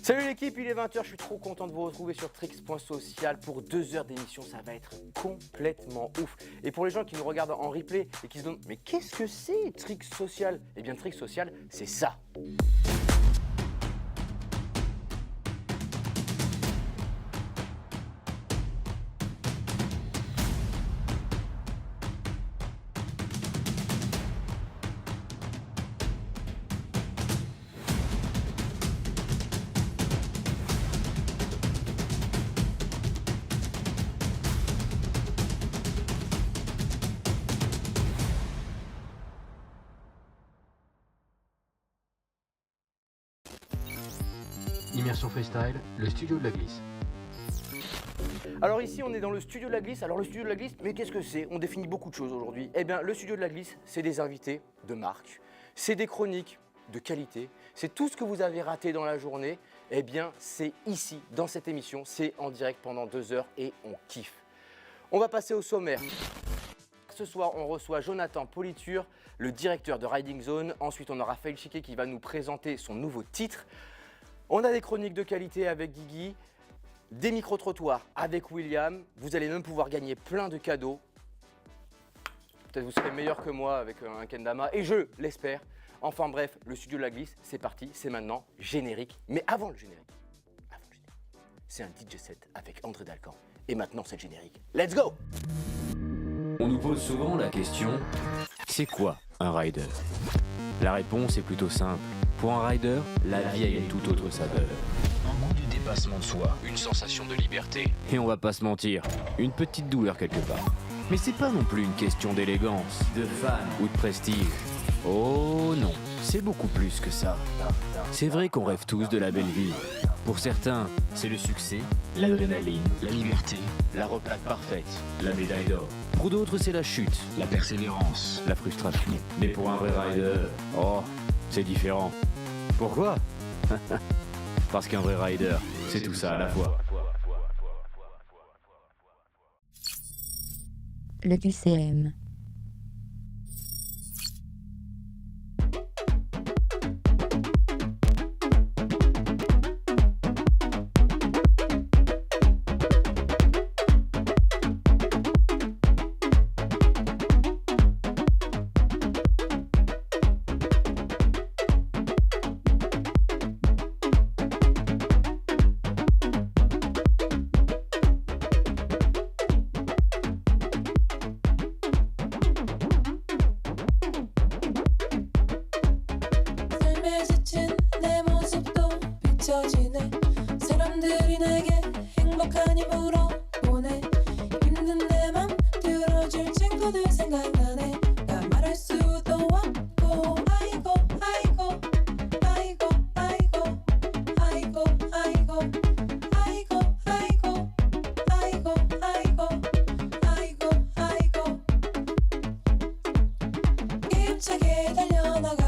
Salut l'équipe, il est 20h, je suis trop content de vous retrouver sur Trix.social pour 2 heures d'émission, ça va être complètement ouf. Et pour les gens qui nous regardent en replay et qui se demandent mais qu'est-ce que c'est Trix Social? Eh bien Trix Social, c'est ça. Immersion Freestyle, le studio de la glisse. Alors ici on est dans le studio de la glisse. Alors le studio de la glisse, mais qu'est-ce que c'est? On définit beaucoup de choses aujourd'hui. Eh bien le studio de la glisse, c'est des invités de marque, c'est des chroniques de qualité, c'est tout ce que vous avez raté dans la journée. Eh bien c'est ici, dans cette émission, c'est en direct pendant 2 heures et on kiffe. On va passer au sommaire. Ce soir, on reçoit Jonathan Politure, le directeur de Riding Zone. Ensuite, on a Raphaël Chiquet qui va nous présenter son nouveau titre. On a des chroniques de qualité avec Guigui, des micro-trottoirs avec William. Vous allez même pouvoir gagner plein de cadeaux. Peut-être vous serez meilleur que moi avec un kendama, et je l'espère. Enfin bref, le studio de la glisse, c'est parti, c'est maintenant, générique. Mais avant le générique, c'est un DJ set avec André Dalcan. Et maintenant, c'est le générique. Let's go! On nous pose souvent la question, c'est quoi un rider? La réponse est plutôt simple. Pour un rider, la vie a une toute autre saveur. Un goût du dépassement de soi, une sensation de liberté. Et on va pas se mentir, une petite douleur quelque part. Mais c'est pas non plus une question d'élégance, de fan ou de prestige. Oh non, c'est beaucoup plus que ça. C'est vrai qu'on rêve tous de la belle vie. Pour certains, c'est le succès, l'adrénaline, la liberté, la replate parfaite, la médaille d'or. Pour d'autres, c'est la chute, la persévérance, la frustration. Mais pour un vrai rider, oh, c'est différent. Pourquoi? Parce qu'un vrai rider, c'est tout ça à la fois. Le QCM. 사람들이 내게 행복하니 물어보네. 힘든 내 맘 들어줄 친구들 생각나네. 나 말할 수도 없고 아이고 아이고 아이고 아이고 아이고 아이고 아이고 아이고 아이고 아이고 아이고 아이고 힘차게 달려나가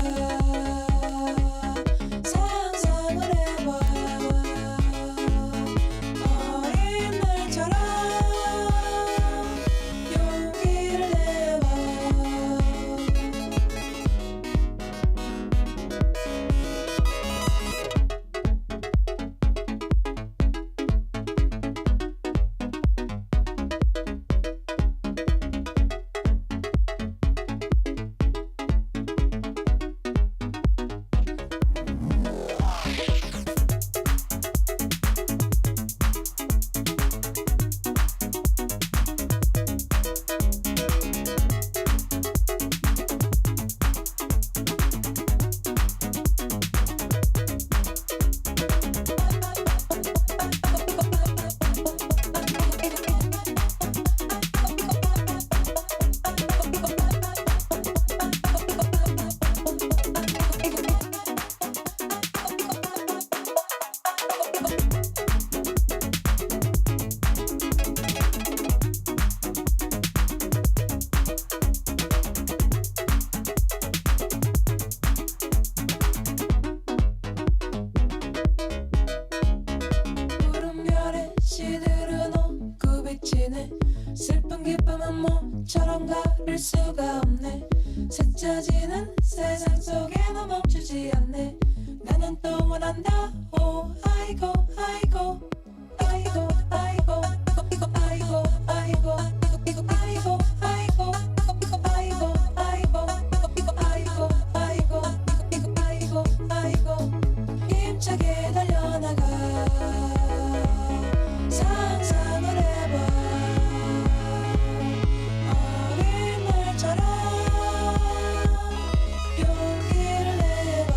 슬픈 기쁨은 모처럼 가릴 수가 없네. 스쳐지는 세상 속에 너 멈추지 않네. 난 4년 동안 한다 오 아이고 아이고 아이고 아이고 이거 아이고 아이고 이거 아이고 아이고 이거 아이고 아이고 이거 아이고 아이고 이거 아이고 아이고 힘차게 달려나가 상상을 해봐 어린 날처럼 용기를 내봐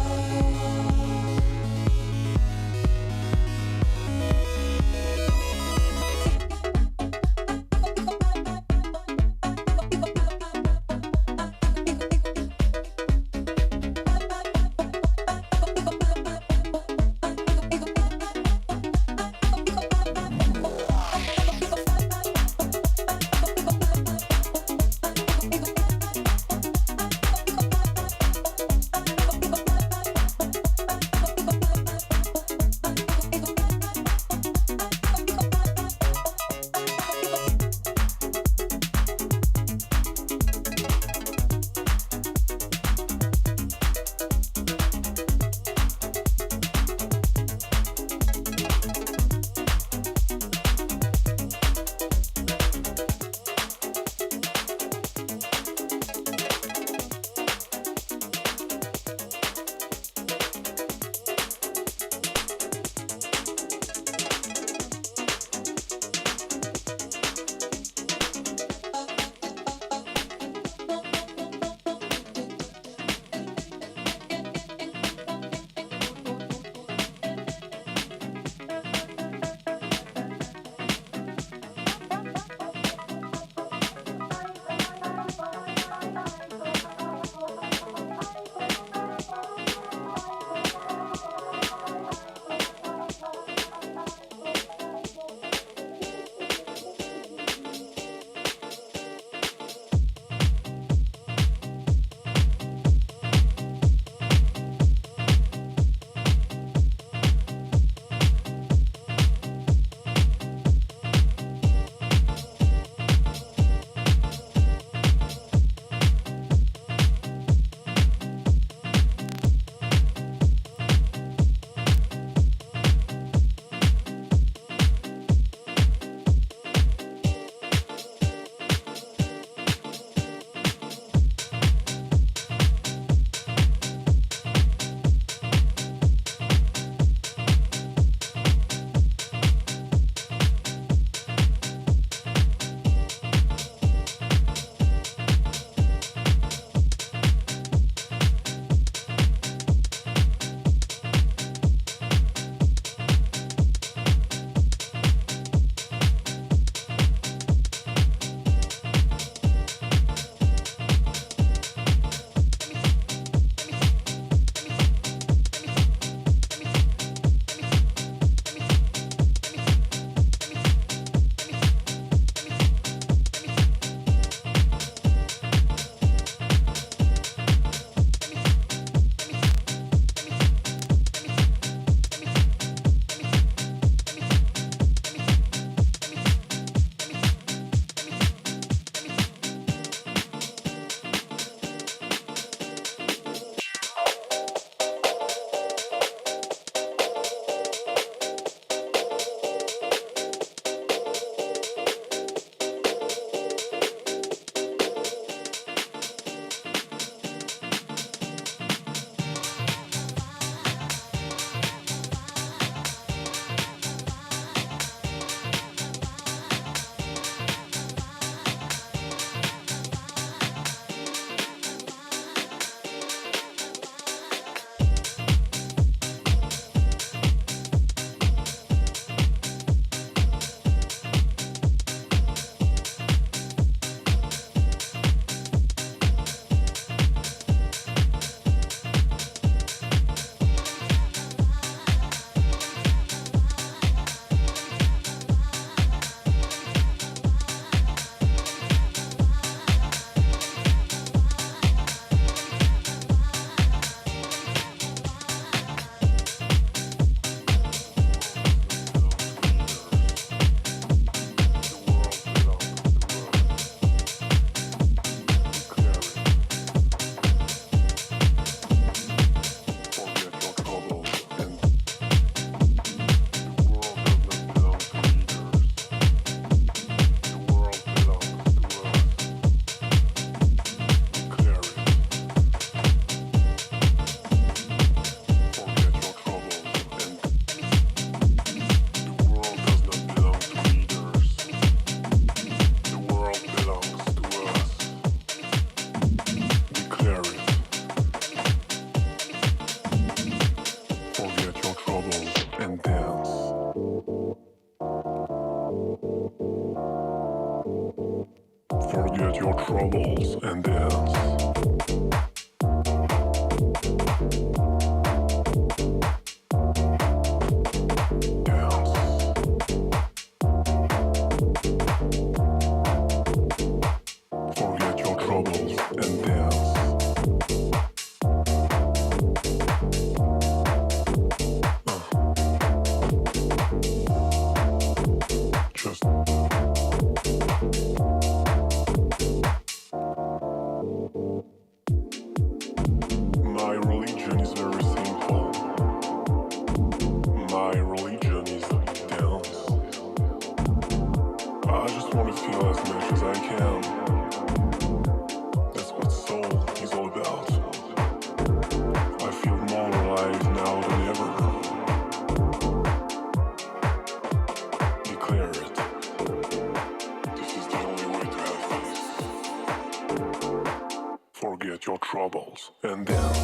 Forget your troubles and dance.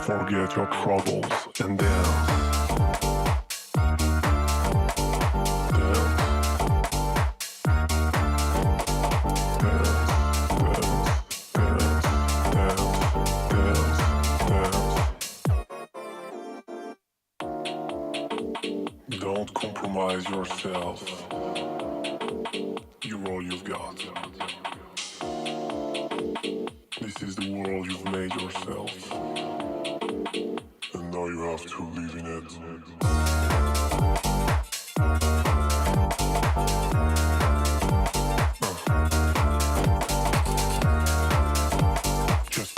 Forget your troubles and dance. Don't compromise yourself. You're all you've got. This is the world you've made yourself. And now you have to live in it. Just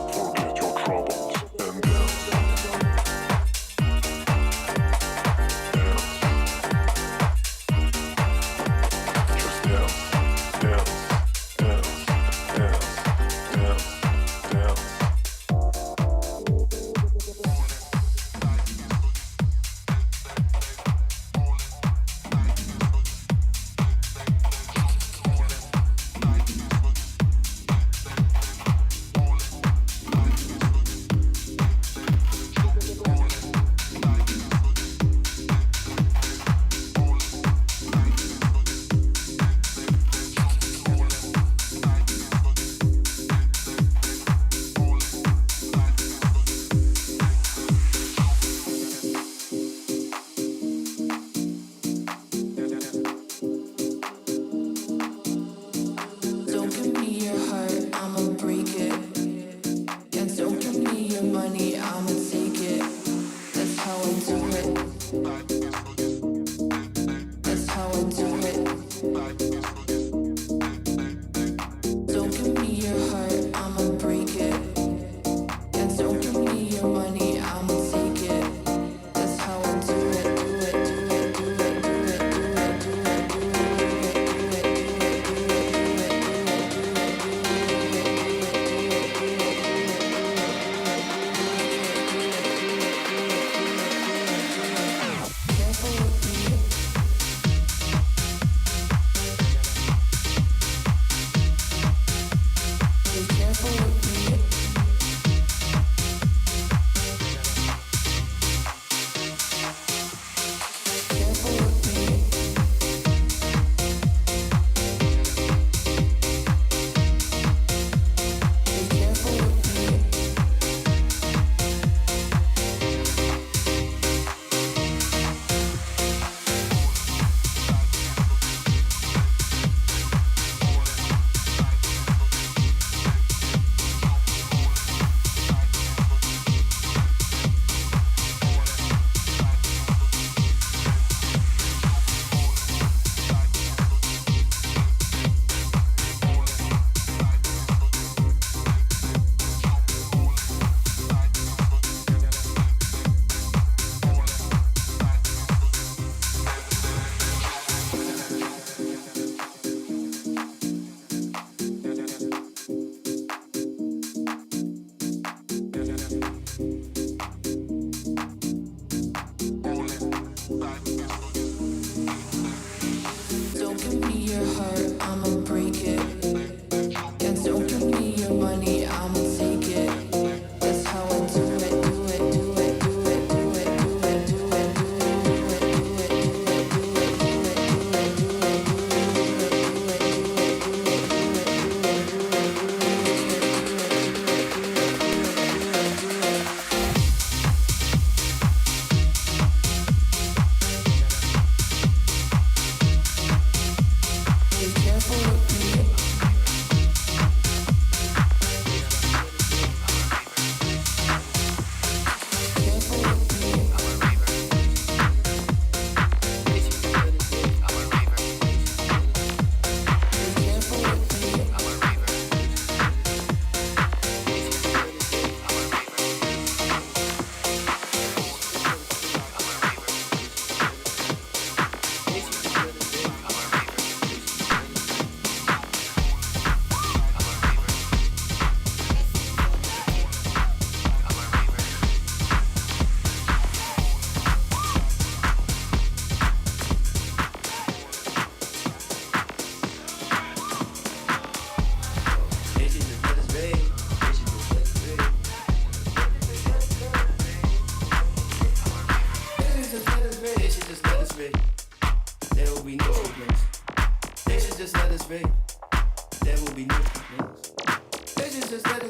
forget your troubles and dance. Just dance, dance, dance.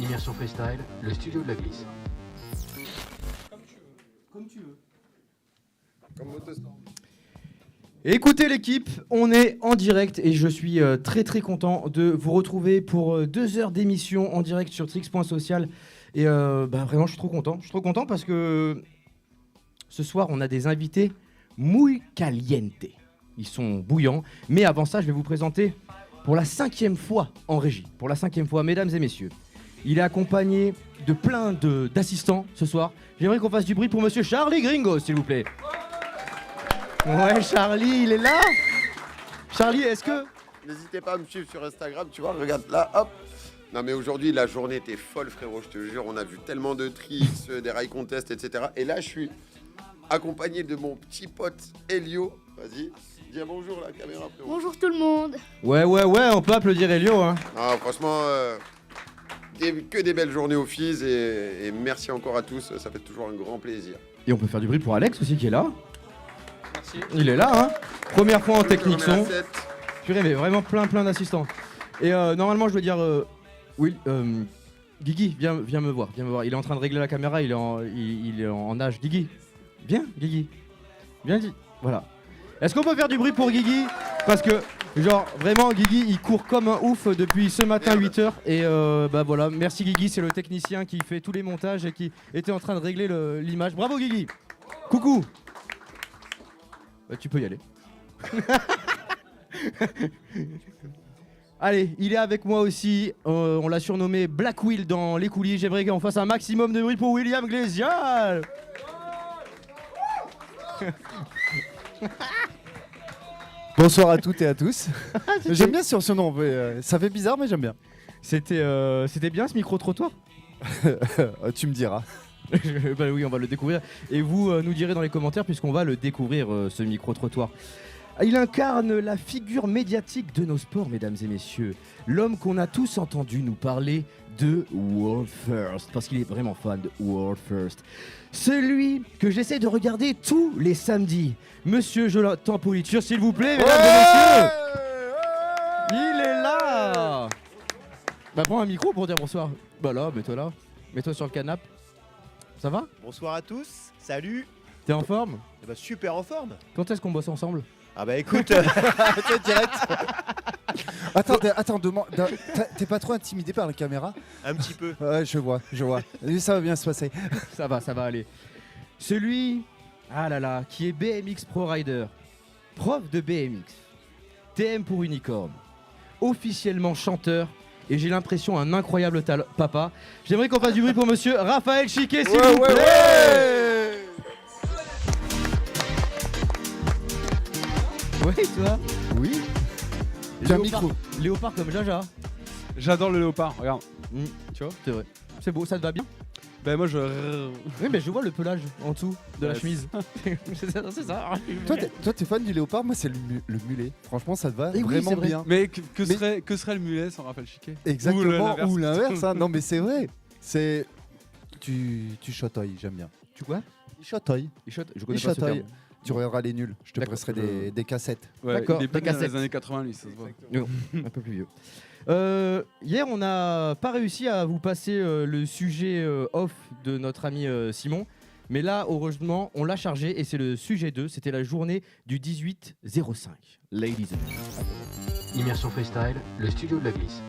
Immersion freestyle, le studio de la glisse. Immersion freestyle, le studio de la glisse. Écoutez l'équipe, on est en direct et je suis très très content de vous retrouver pour 2 heures d'émission en direct sur Trix.social. Et vraiment je suis trop content. Je suis trop content parce que ce soir on a des invités muy caliente. Ils sont bouillants. Mais avant ça, je vais vous présenter pour la 5e fois en régie. Pour la 5e fois, mesdames et messieurs. Il est accompagné de plein d'assistants ce soir. J'aimerais qu'on fasse du bruit pour monsieur Charlie Gringo, s'il vous plaît. Ouais, Charlie, il est là. Charlie, est-ce que... N'hésitez pas à me suivre sur Instagram, tu vois, regarde là, hop. Non mais aujourd'hui, la journée était folle, frérot, je te jure. On a vu tellement de tricks, des rail contests, etc. Et là, je suis accompagné de mon petit pote Elio. Vas-y, dis un bonjour la caméra, frérot. Bonjour tout le monde. Ouais, on peut applaudir Elio, hein. Ah, franchement, que des belles journées au FIS et merci encore à tous, ça fait toujours un grand plaisir. Et on peut faire du bruit pour Alex aussi qui est là. Merci. Il est là, hein. Première fois en technique son. Purée, mais vraiment plein d'assistants. Et normalement, je dois dire... oui, Guigui, viens me voir. Il est en train de régler la caméra, il est en nage. Guigui, viens, Guigui. Viens, voilà. Est-ce qu'on peut faire du bruit pour Guigui? Parce que, genre, vraiment, Guigui, il court comme un ouf depuis ce matin 8h. Et voilà, merci Guigui, c'est le technicien qui fait tous les montages et qui était en train de régler l'image. Bravo Guigui. Coucou. Tu peux y aller. Allez, il est avec moi aussi. On l'a surnommé Black Will dans les coulisses. J'aimerais qu'on fasse un maximum de bruit pour William Glésial. Bonsoir à toutes et à tous. J'aime bien ce surnom, ça fait bizarre mais j'aime bien. C'était bien ce micro-trottoir. Tu me diras. Bah oui, on va le découvrir. Et vous nous direz dans les commentaires puisqu'on va le découvrir ce micro-trottoir. Il incarne la figure médiatique de nos sports, mesdames et messieurs. L'homme qu'on a tous entendu nous parler de World First, parce qu'il est vraiment fan de World First. Celui que j'essaie de regarder tous les samedis. Monsieur Jonathan Politure, s'il vous plaît, mesdames et messieurs. Il est là. Bah prends un micro pour dire bonsoir. Bah là, mets-toi là. Mets-toi sur le canapé. Ça va? Bonsoir à tous, salut. T'es en forme? Eh ben, super en forme. Quand est-ce qu'on bosse ensemble? Ah bah écoute, T'es direct. Attends, demande. T'es pas trop intimidé par la caméra? un petit peu. Ouais, je vois. Et ça va bien se passer. Ça va aller. Celui, ah là là, qui est BMX Pro Rider, prof de BMX, TM pour Unicorn, officiellement chanteur, et j'ai l'impression un incroyable papa. J'aimerais qu'on fasse du bruit pour monsieur Raphaël Chiquet, s'il vous plaît. Ouais, toi? Oui. J'ai un micro. Léopard comme Jaja. J'adore le léopard, regarde. Tu vois, c'est vrai. C'est beau, ça te va bien? Ben moi je... Oui, mais je vois le pelage en dessous de la Ouais. chemise. c'est ça. Toi, t'es fan du léopard? Moi, c'est le mulet. Franchement, ça te va Et oui, vraiment c'est vrai. bien. Mais que serait le mulet sans Raphaël Chiquet? Exactement, ou l'inverse. Hein. Non, mais c'est vrai. C'est. Tu chatoilles, j'aime bien. Tu quoi? Il chatoille. Je Il connais pas ce chatoille. terme. Tu regarderas les nuls. Je te D'accord, presserai des cassettes. Ouais, D'accord, il est pas des né dans cassettes. les années 80 lui, ça se voit. Non, un peu plus vieux. Hier, on n'a pas réussi à vous passer le sujet off de notre ami Simon. Mais là, heureusement, on l'a chargé et c'est le sujet 2. C'était la journée du 18-05. Ladies and gentlemen. Immersion Freestyle, le studio de la glisse.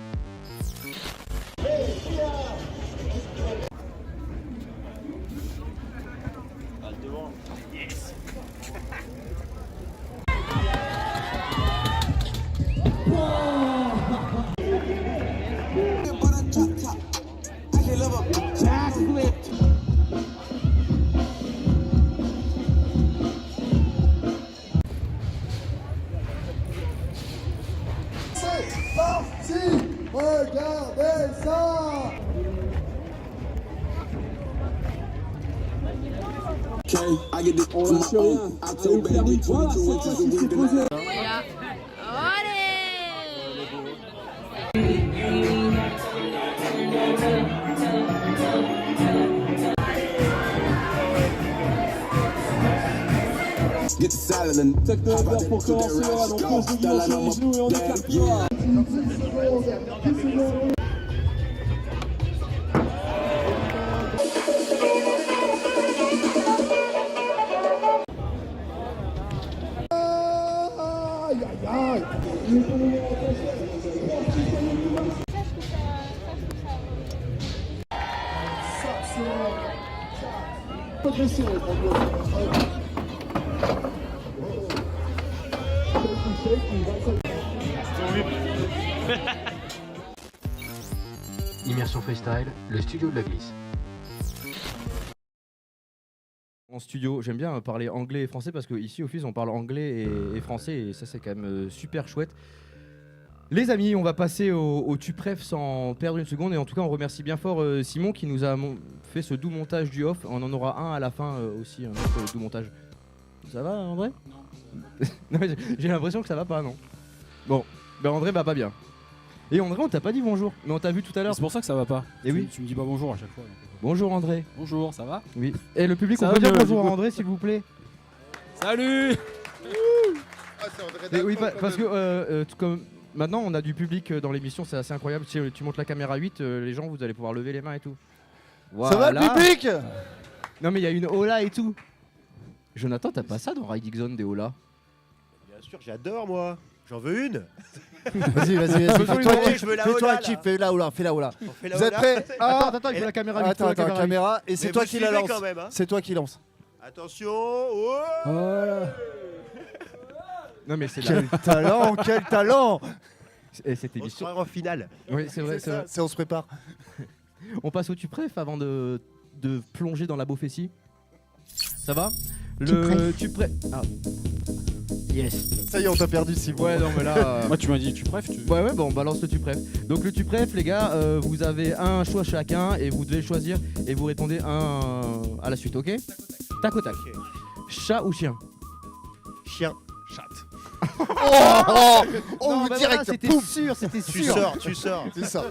Get the salad and pour commencer, on pose le dimanche sur les genoux et on est capillaire. Immersion Freestyle, le studio de la glisse. En studio, j'aime bien parler anglais et français parce qu'ici au FIS on parle anglais et français et ça c'est quand même super chouette. Les amis, on va passer au tu-préf sans perdre une seconde et en tout cas on remercie bien fort Simon qui nous a fait ce doux montage du off. On en aura un à la fin aussi, un autre doux montage. Ça va André? Non. J'ai l'impression que ça va pas, non? Bon, ben André va pas bien. Et André, on t'a pas dit bonjour, mais on t'a vu tout à l'heure. C'est pour ça que ça va pas. Et oui. Tu me dis pas bonjour à chaque fois. Bonjour André. Bonjour, ça va? Oui. Et le public, Ça on va peut dire bien, bonjour du à coup. André s'il vous plaît. Salut! Ah, c'est André Et oui, Dalton, quand parce même. que comme maintenant on a du public dans l'émission, c'est assez incroyable. Si tu montes la caméra 8, les gens vous allez pouvoir lever les mains et tout. Ça va le public? Non mais il y a une Ola et tout. Jonathan, t'as pas ça dans Riding Zone des Ola? Bien sûr, j'adore moi. J'en veux une. Vas-y. Je veux la Fais-toi Ola, un kiff, là. fais la Ola, fais la Ola. On fait la Vous êtes Ola. prêts? Attends, il faut la caméra 8. Attends, caméra, et c'est Mais toi vous qui la suivez lance. quand même, hein. C'est toi qui lance. Attention. Oh. Voilà. Non mais c'est Quel talent, quel talent! Et c'était On du se croirait en finale. Oui, c'est vrai, c'est vrai. C'est on se prépare. On passe au tu-préf avant de plonger dans la beaufessie. Ça va? Le tu-préf. Ah. Yes. Ça y est, on t'a perdu, Simon. Ouais, non mais là. Moi tu m'as dit tu préfères tu... Ouais, bon, on balance le tu-préf. Donc le tu-préf, les gars, vous avez un choix chacun et vous devez choisir et vous répondez un à la suite, ok? Tac au tac. Ok. Chat ou chien? Chien. Chatte. Non, bah direct, voilà, c'était poum. sûr, c'était Tu sûr. sors, tu sors. C'est ça.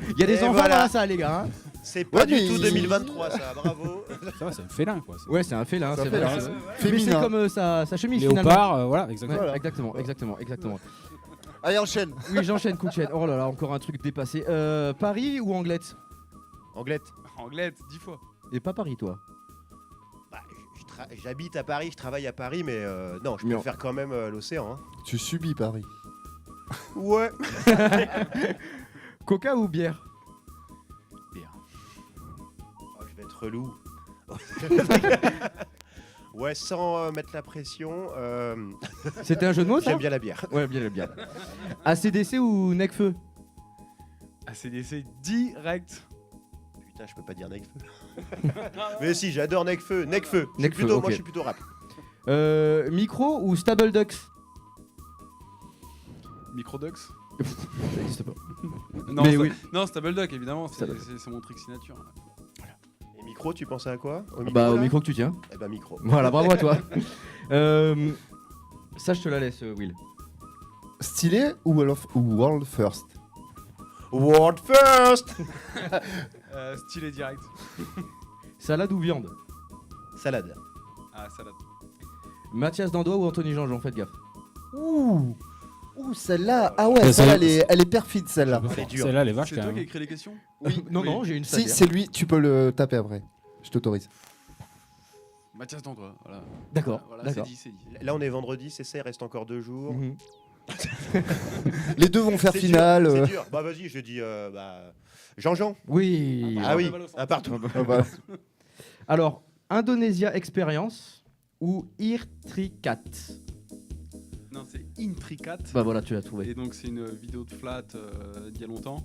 Il y a des Et enfants voilà. dans la salle, les gars. Hein. C'est pas Ouais, du mais tout il- 2023, ça, bravo. Ça va, c'est un félin quoi. Ouais, c'est un félin, Ça c'est fait vrai. là, c'est- ouais. Mais c'est Féminin. comme sa chemise finalement. Léopard, voilà, Ouais, exactement. Voilà. exactement. Allez, enchaîne. Oui, j'enchaîne, coup de chaîne. Oh là là, encore un truc dépassé. Paris ou Anglette? Anglette. Anglette, 10 fois. Et pas Paris, toi. Bah, j'habite à Paris, je travaille à Paris, mais non, je Non. préfère quand même l'océan. Hein. Tu subis Paris. Ouais. Coca ou bière? Oh, je vais être relou. Ouais, sans mettre la pression. C'était un jeu de mots, ça? J'aime bien la bière. Ouais, bien. ACDC ou Necfeu? ACDC direct. Putain, je peux pas dire Necfeu. Mais si, j'adore Necfeu. Necfeu. Necfeu, Moi, ok. je suis plutôt rap. Micro ou Stable Ducks? Microdux. Ça n'existe pas. Non, Mais sta- oui. non, Stable Duck évidemment, Stable. c'est mon trick signature. Et micro, tu pensais à quoi? Au Bah, au là micro que tu tiens. Eh bah, micro. Voilà, bravo à toi. Ça, je te la laisse, Will. Stylé ou world first? World first. Stylé direct. Salade ou viande? Salade. Ah, salade. Mathias Dandois ou Anthony Jean-Jean? Faites gaffe. Ouh, celle-là. Ah ouais, Ça, celle-là, elle est perfide, celle-là. Elle est dure. Celle-là, elle est vache C'est quand toi même. hein. qui as écrit les questions? Non, j'ai une Si, stagiaire. c'est lui, tu peux le taper après. Je t'autorise. Mathias Dandois, voilà. D'accord, Voilà, d'accord. c'est dit. Là, on est vendredi, c'est ça, il reste encore 2 jours. Mhm. Les deux vont faire C'est finale. dur, c'est dur. Bah, vas-y, je dis Jean-Jean. Oui. Ah oui, un partout. Voilà. Alors, Indonesia Experience ou Irtricat? Non, c'est Intricate. Bah voilà, tu l'as trouvé. Et donc c'est une vidéo de flat d'il y a longtemps.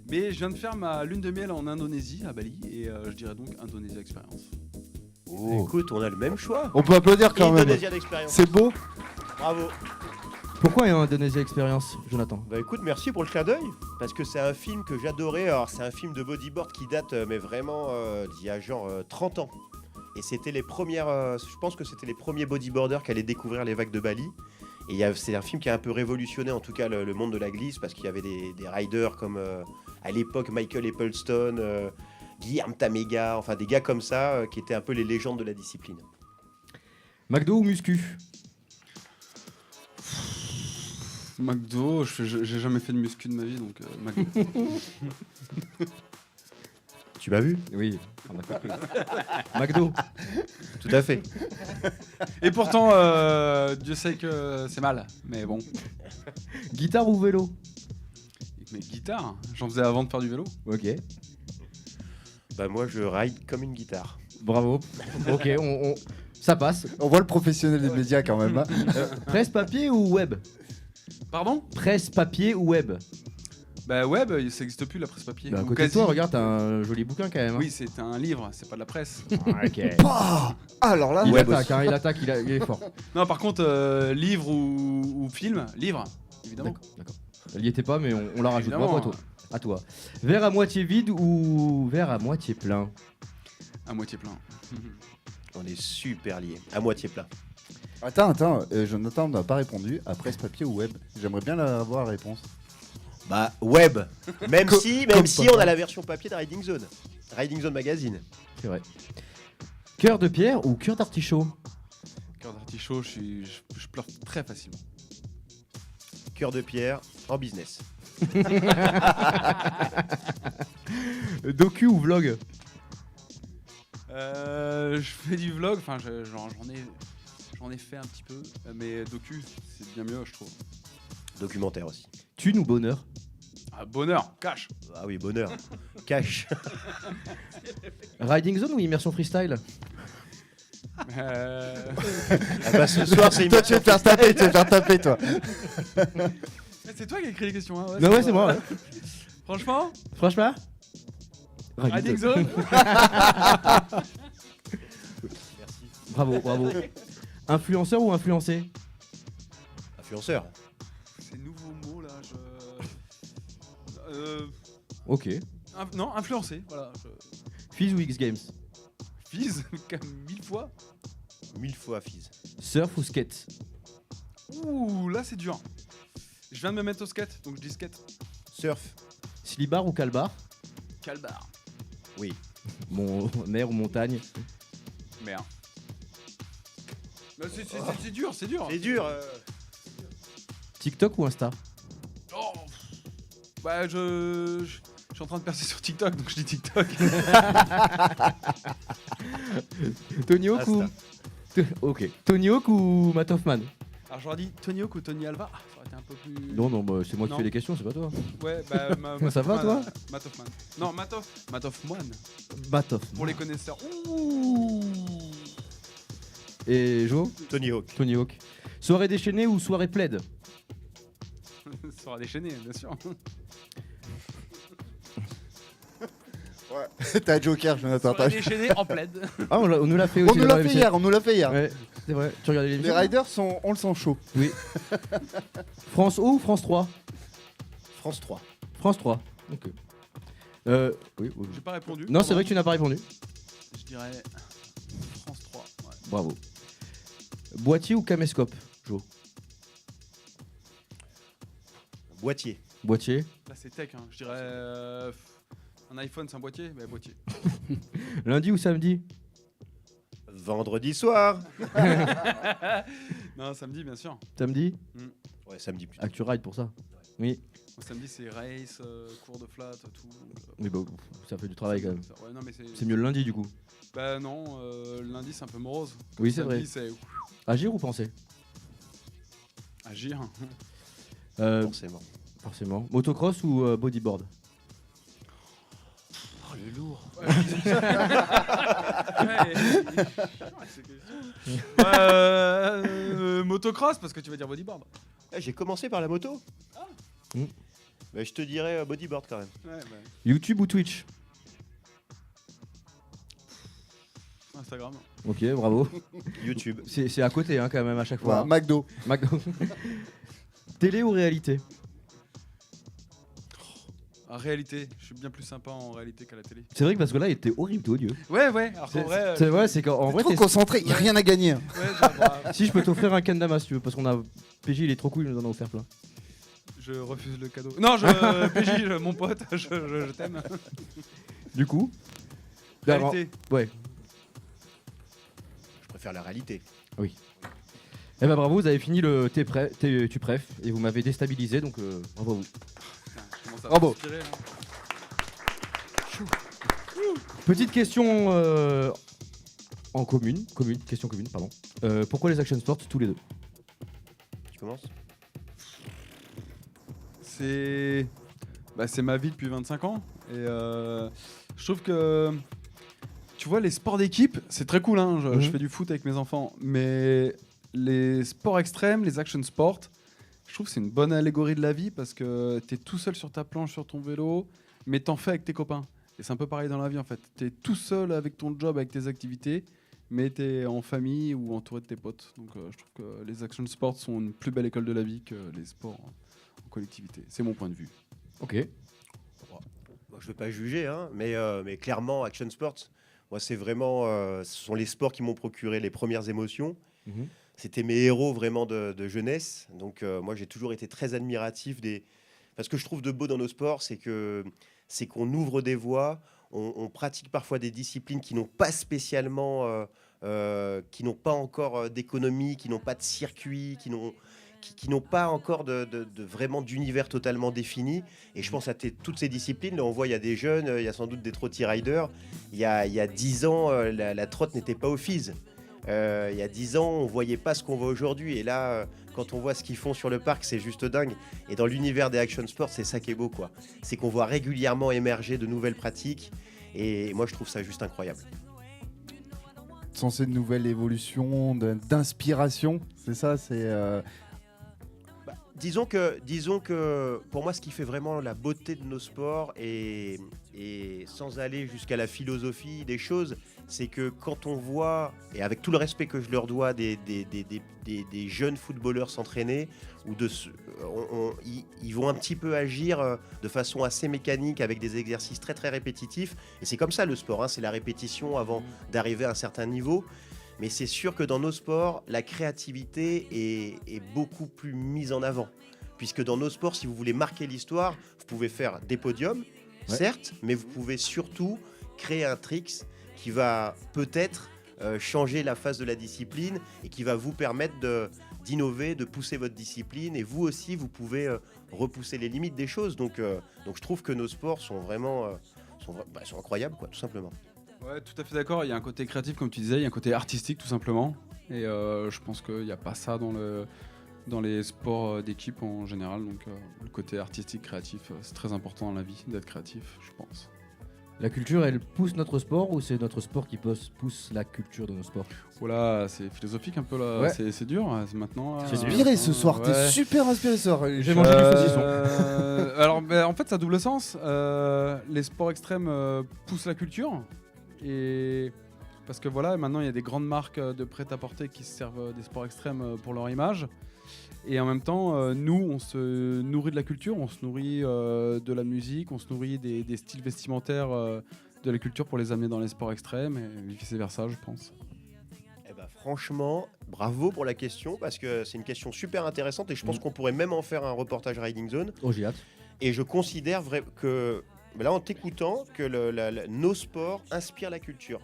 Mais je viens de faire ma lune de miel en Indonésie, à Bali, et je dirais donc Indonesia Experience. Oh. Écoute, on a le même choix. On peut applaudir quand même. Indonésia d'expérience. C'est beau. Bravo. Pourquoi Indonesia Experience, Jonathan? Bah écoute, merci pour le clin d'œil. Parce que c'est un film que j'adorais. Alors, c'est un film de bodyboard qui date, mais vraiment, d'il y a genre 30 ans. Et c'était les premières. Je pense que c'était les premiers bodyboarders qui allaient découvrir les vagues de Bali. Et c'est un film qui a un peu révolutionné, en tout cas, le monde de la glisse. Parce qu'il y avait des riders comme, à l'époque, Michael Applestone, Guillermo Tamega, enfin des gars comme ça, qui étaient un peu les légendes de la discipline. McDo ou Muscu? McDo, j'ai jamais fait de muscu de ma vie, donc McDo. Tu m'as vu? Oui, on a compris. McDo. Tout à fait. Et pourtant, Dieu sait que c'est mal, mais bon. Guitare ou vélo? Mais guitare, j'en faisais avant de faire du vélo. Ok. Bah moi, je ride comme une guitare. Bravo. Ok, ça passe. On voit le professionnel des médias quand même. Hein. Presse papier ou web? Pardon? Presse papier ou web? Bah web, ça n'existe plus la presse papier. Bah, à Ou côté de quasi. toi, regarde, t'as un joli bouquin quand même. Hein. Oui, c'est un livre, c'est pas de la presse. Ok. Ah, alors là, Il Web attaque, aussi. hein, il est fort. Non, par contre, livre ou film, livre, évidemment. D'accord. Elle y était pas, mais on la rajoute. Évidemment. Bravo à toi. À toi. Verre à moitié vide ou verre à moitié plein? À moitié plein. On est super liés. À moitié plein. Attends, Jonathan n'a pas répondu à presse papier ou web. J'aimerais bien avoir la réponse. Bah web. Même Co- si comme on pas. a la version papier de Riding Zone. Riding Zone Magazine. C'est vrai. Cœur de pierre ou cœur d'artichaut? Cœur d'artichaut, je pleure très facilement. Cœur de pierre en business. Docu ou vlog? Je fais du vlog, enfin j'en ai fait un petit peu, mais docu, c'est bien mieux, je trouve. Documentaire aussi. Thune ou bonheur? Ah, bonheur, cash. Ah oui, bonheur. Cash. Riding zone ou immersion freestyle? Ah bah ce soir, c'est Toi, tu vas te faire taper, toi. C'est toi qui as écrit les questions, hein? Non, ouais, c'est moi. Ouais. Franchement, Franchement? Riding Zone. Bravo. Influenceur ou influencé? Influenceur. Ces nouveaux mots là, Ok. non, influencé, voilà. Fizz ou X Games? Fizz, comme 1000 fois. 1000 fois Fizz. Surf ou skate? Ouh, là c'est dur. Je viens de me mettre au skate, donc je dis skate. Surf. Slibar ou calbar? Calbar. Oui. Mer ou montagne? Mer. Bah, c'est dur, c'est dur. C'est dur. TikTok ou Insta? Oh. Bah je suis en train de percer sur TikTok, donc je dis TikTok. Tony Hawk ou... Ok. Tony Hawk ou Matt Hoffman? Alors j'aurais dit Tony Hawk ou Tony Alva. Ah, ça aurait été un peu plus... Non, c'est moi qui Non. fais les questions, c'est pas toi. Ouais, bah... Ça va, toi? Matt Hoffman. Non, Matt Hoffman. Matt Hoffman. Pour les connaisseurs. Ouh. Et Jo? Tony Hawk. Tony Hawk. Soirée déchaînée ou soirée plaid? Ça sera déchaîné, bien sûr. Ouais. T'as Joker, Jonathan. Soirée déchaînée en plaid. Ah, on nous l'a fait On aussi. nous dans l'a fait l'émission. hier, on nous l'a fait hier. Ouais, c'est vrai. Tu regardais Les l'émission? Riders, on le sent chaud. Oui. France O ou France 3? France 3. France 3. Ok. Oui. J'ai pas répondu. Non, c'est vrai que tu n'as pas répondu. Je dirais France 3. Ouais. Bravo. Boîtier ou caméscope, Jo? Boîtier. Boîtier. Là c'est tech, hein. Je dirais un iPhone c'est un boîtier, bah boîtier. Lundi ou samedi? Vendredi soir. Non, samedi bien sûr. Samedi? Ouais, samedi plutôt. Ah, tu rides pour ça? Oui. Au samedi c'est race, cours de flat, tout. Mais bon, ça fait du travail quand même. Ouais, non, mais C'est mieux le lundi du coup. Bah non, le lundi c'est un peu morose. Oui, c'est vrai. C'est Agir ou penser? agir. Forcément. Forcément. Motocross ou bodyboard? Oh, le lourd. Motocross parce que tu vas dire bodyboard. J'ai commencé par la moto. Mm. Bah, je te dirais bodyboard quand même. Ouais, bah. YouTube ou Twitch? Instagram. Ok, bravo. YouTube. C'est à côté hein, quand même à chaque fois. Ouais, McDo. Télé ou réalité? En réalité, je suis bien plus sympa en réalité qu'à la télé. C'est vrai que parce que là, il était horrible, t'es odieux. Ouais. Alors qu'en vrai. C'est vrai, c'est qu'en vrai, Trop concentré, il n'y a rien à gagner. Si je peux t'offrir un kendama si tu veux, parce qu'on a PJ, il est trop cool, il nous en a offert plein. Je refuse le cadeau. Non, PJ, mon pote, je t'aime. Du coup, Réalité. Ouais. Je préfère la réalité. Oui. Eh ben bravo, vous avez fini le tu préf et vous m'avez déstabilisé, donc bravo à vous. Bravo. Petite question en question commune, pardon. Pourquoi les action sports tous les deux? Tu commences? C'est ma vie depuis 25 ans et je trouve que tu vois les sports d'équipe c'est très cool hein. Je fais du foot avec mes enfants mais les sports extrêmes, les action sports, je trouve que c'est une bonne allégorie de la vie parce que t'es tout seul sur ta planche, sur ton vélo, mais t'en fais avec tes copains. Et c'est un peu pareil dans la vie en fait. T'es tout seul avec ton job, avec tes activités, mais t'es en famille ou entouré de tes potes. Donc je trouve que les action sports sont une plus belle école de la vie que les sports en collectivité. C'est mon point de vue. Ok. Bon, je veux pas juger, hein, mais clairement, action sports, moi c'est vraiment, ce sont les sports qui m'ont procuré les premières émotions. C'était mes héros vraiment de jeunesse. Donc moi j'ai toujours été très admiratif des... Parce que je trouve de beau dans nos sports, c'est qu'on ouvre des voies, on pratique parfois des disciplines qui n'ont pas spécialement, qui n'ont pas encore d'économie, qui n'ont pas de circuit, qui n'ont pas encore vraiment d'univers totalement défini. Et je pense à toutes ces disciplines. Là, on voit, il y a des jeunes, il y a sans doute des trotty riders. Il y a 10 ans, la trotte n'était pas au FIS. Il y a 10 ans, on voyait pas ce qu'on voit aujourd'hui. Et là, quand on voit ce qu'ils font sur le parc, c'est juste dingue. Et dans l'univers des action sports, c'est ça qui est beau, quoi. C'est qu'on voit régulièrement émerger de nouvelles pratiques. Et moi, je trouve ça juste incroyable. Censé de nouvelles évolutions, d'inspiration, c'est ça, c'est... Disons que pour moi, ce qui fait vraiment la beauté de nos sports, et sans aller jusqu'à la philosophie des choses, c'est que quand on voit, et avec tout le respect que je leur dois, des jeunes footballeurs s'entraîner, ils vont un petit peu agir de façon assez mécanique avec des exercices très très répétitifs. Et c'est comme ça le sport, hein, c'est la répétition avant d'arriver à un certain niveau. Mais c'est sûr que dans nos sports, la créativité est beaucoup plus mise en avant. Puisque dans nos sports, si vous voulez marquer l'histoire, vous pouvez faire des podiums, certes, mais vous pouvez surtout créer un tricks qui va peut-être changer la face de la discipline et qui va vous permettre d'innover, de pousser votre discipline. Et vous aussi, vous pouvez repousser les limites des choses. Donc je trouve que nos sports sont vraiment sont incroyables, quoi, tout simplement. Ouais, tout à fait d'accord. Il y a un côté créatif, comme tu disais, il y a un côté artistique, tout simplement. Et je pense qu'il n'y a pas ça dans les sports d'équipe en général. Donc le côté artistique, créatif, c'est très important dans la vie d'être créatif, je pense. La culture, elle pousse notre sport ou c'est notre sport qui pousse la culture de nos sports? Voilà, c'est philosophique un peu là, Ouais. c'est dur, c'est maintenant. T'es inspiré ce soir, t'es super inspiré ce soir. J'ai mangé du saucisson. Alors, en fait, ça a double sens. Les sports extrêmes poussent la culture. Et parce que voilà, maintenant, il y a des grandes marques de prêt-à-porter qui se servent des sports extrêmes pour leur image. Et en même temps, nous, on se nourrit de la culture, on se nourrit de la musique, on se nourrit des styles vestimentaires de la culture pour les amener dans les sports extrêmes et vice-versa, je pense. Eh ben, franchement, bravo pour la question, parce que c'est une question super intéressante et je pense qu'on pourrait même en faire un reportage Riding Zone. Oh, j'ai hâte. Et je considère que, là, en t'écoutant, que nos sports inspirent la culture.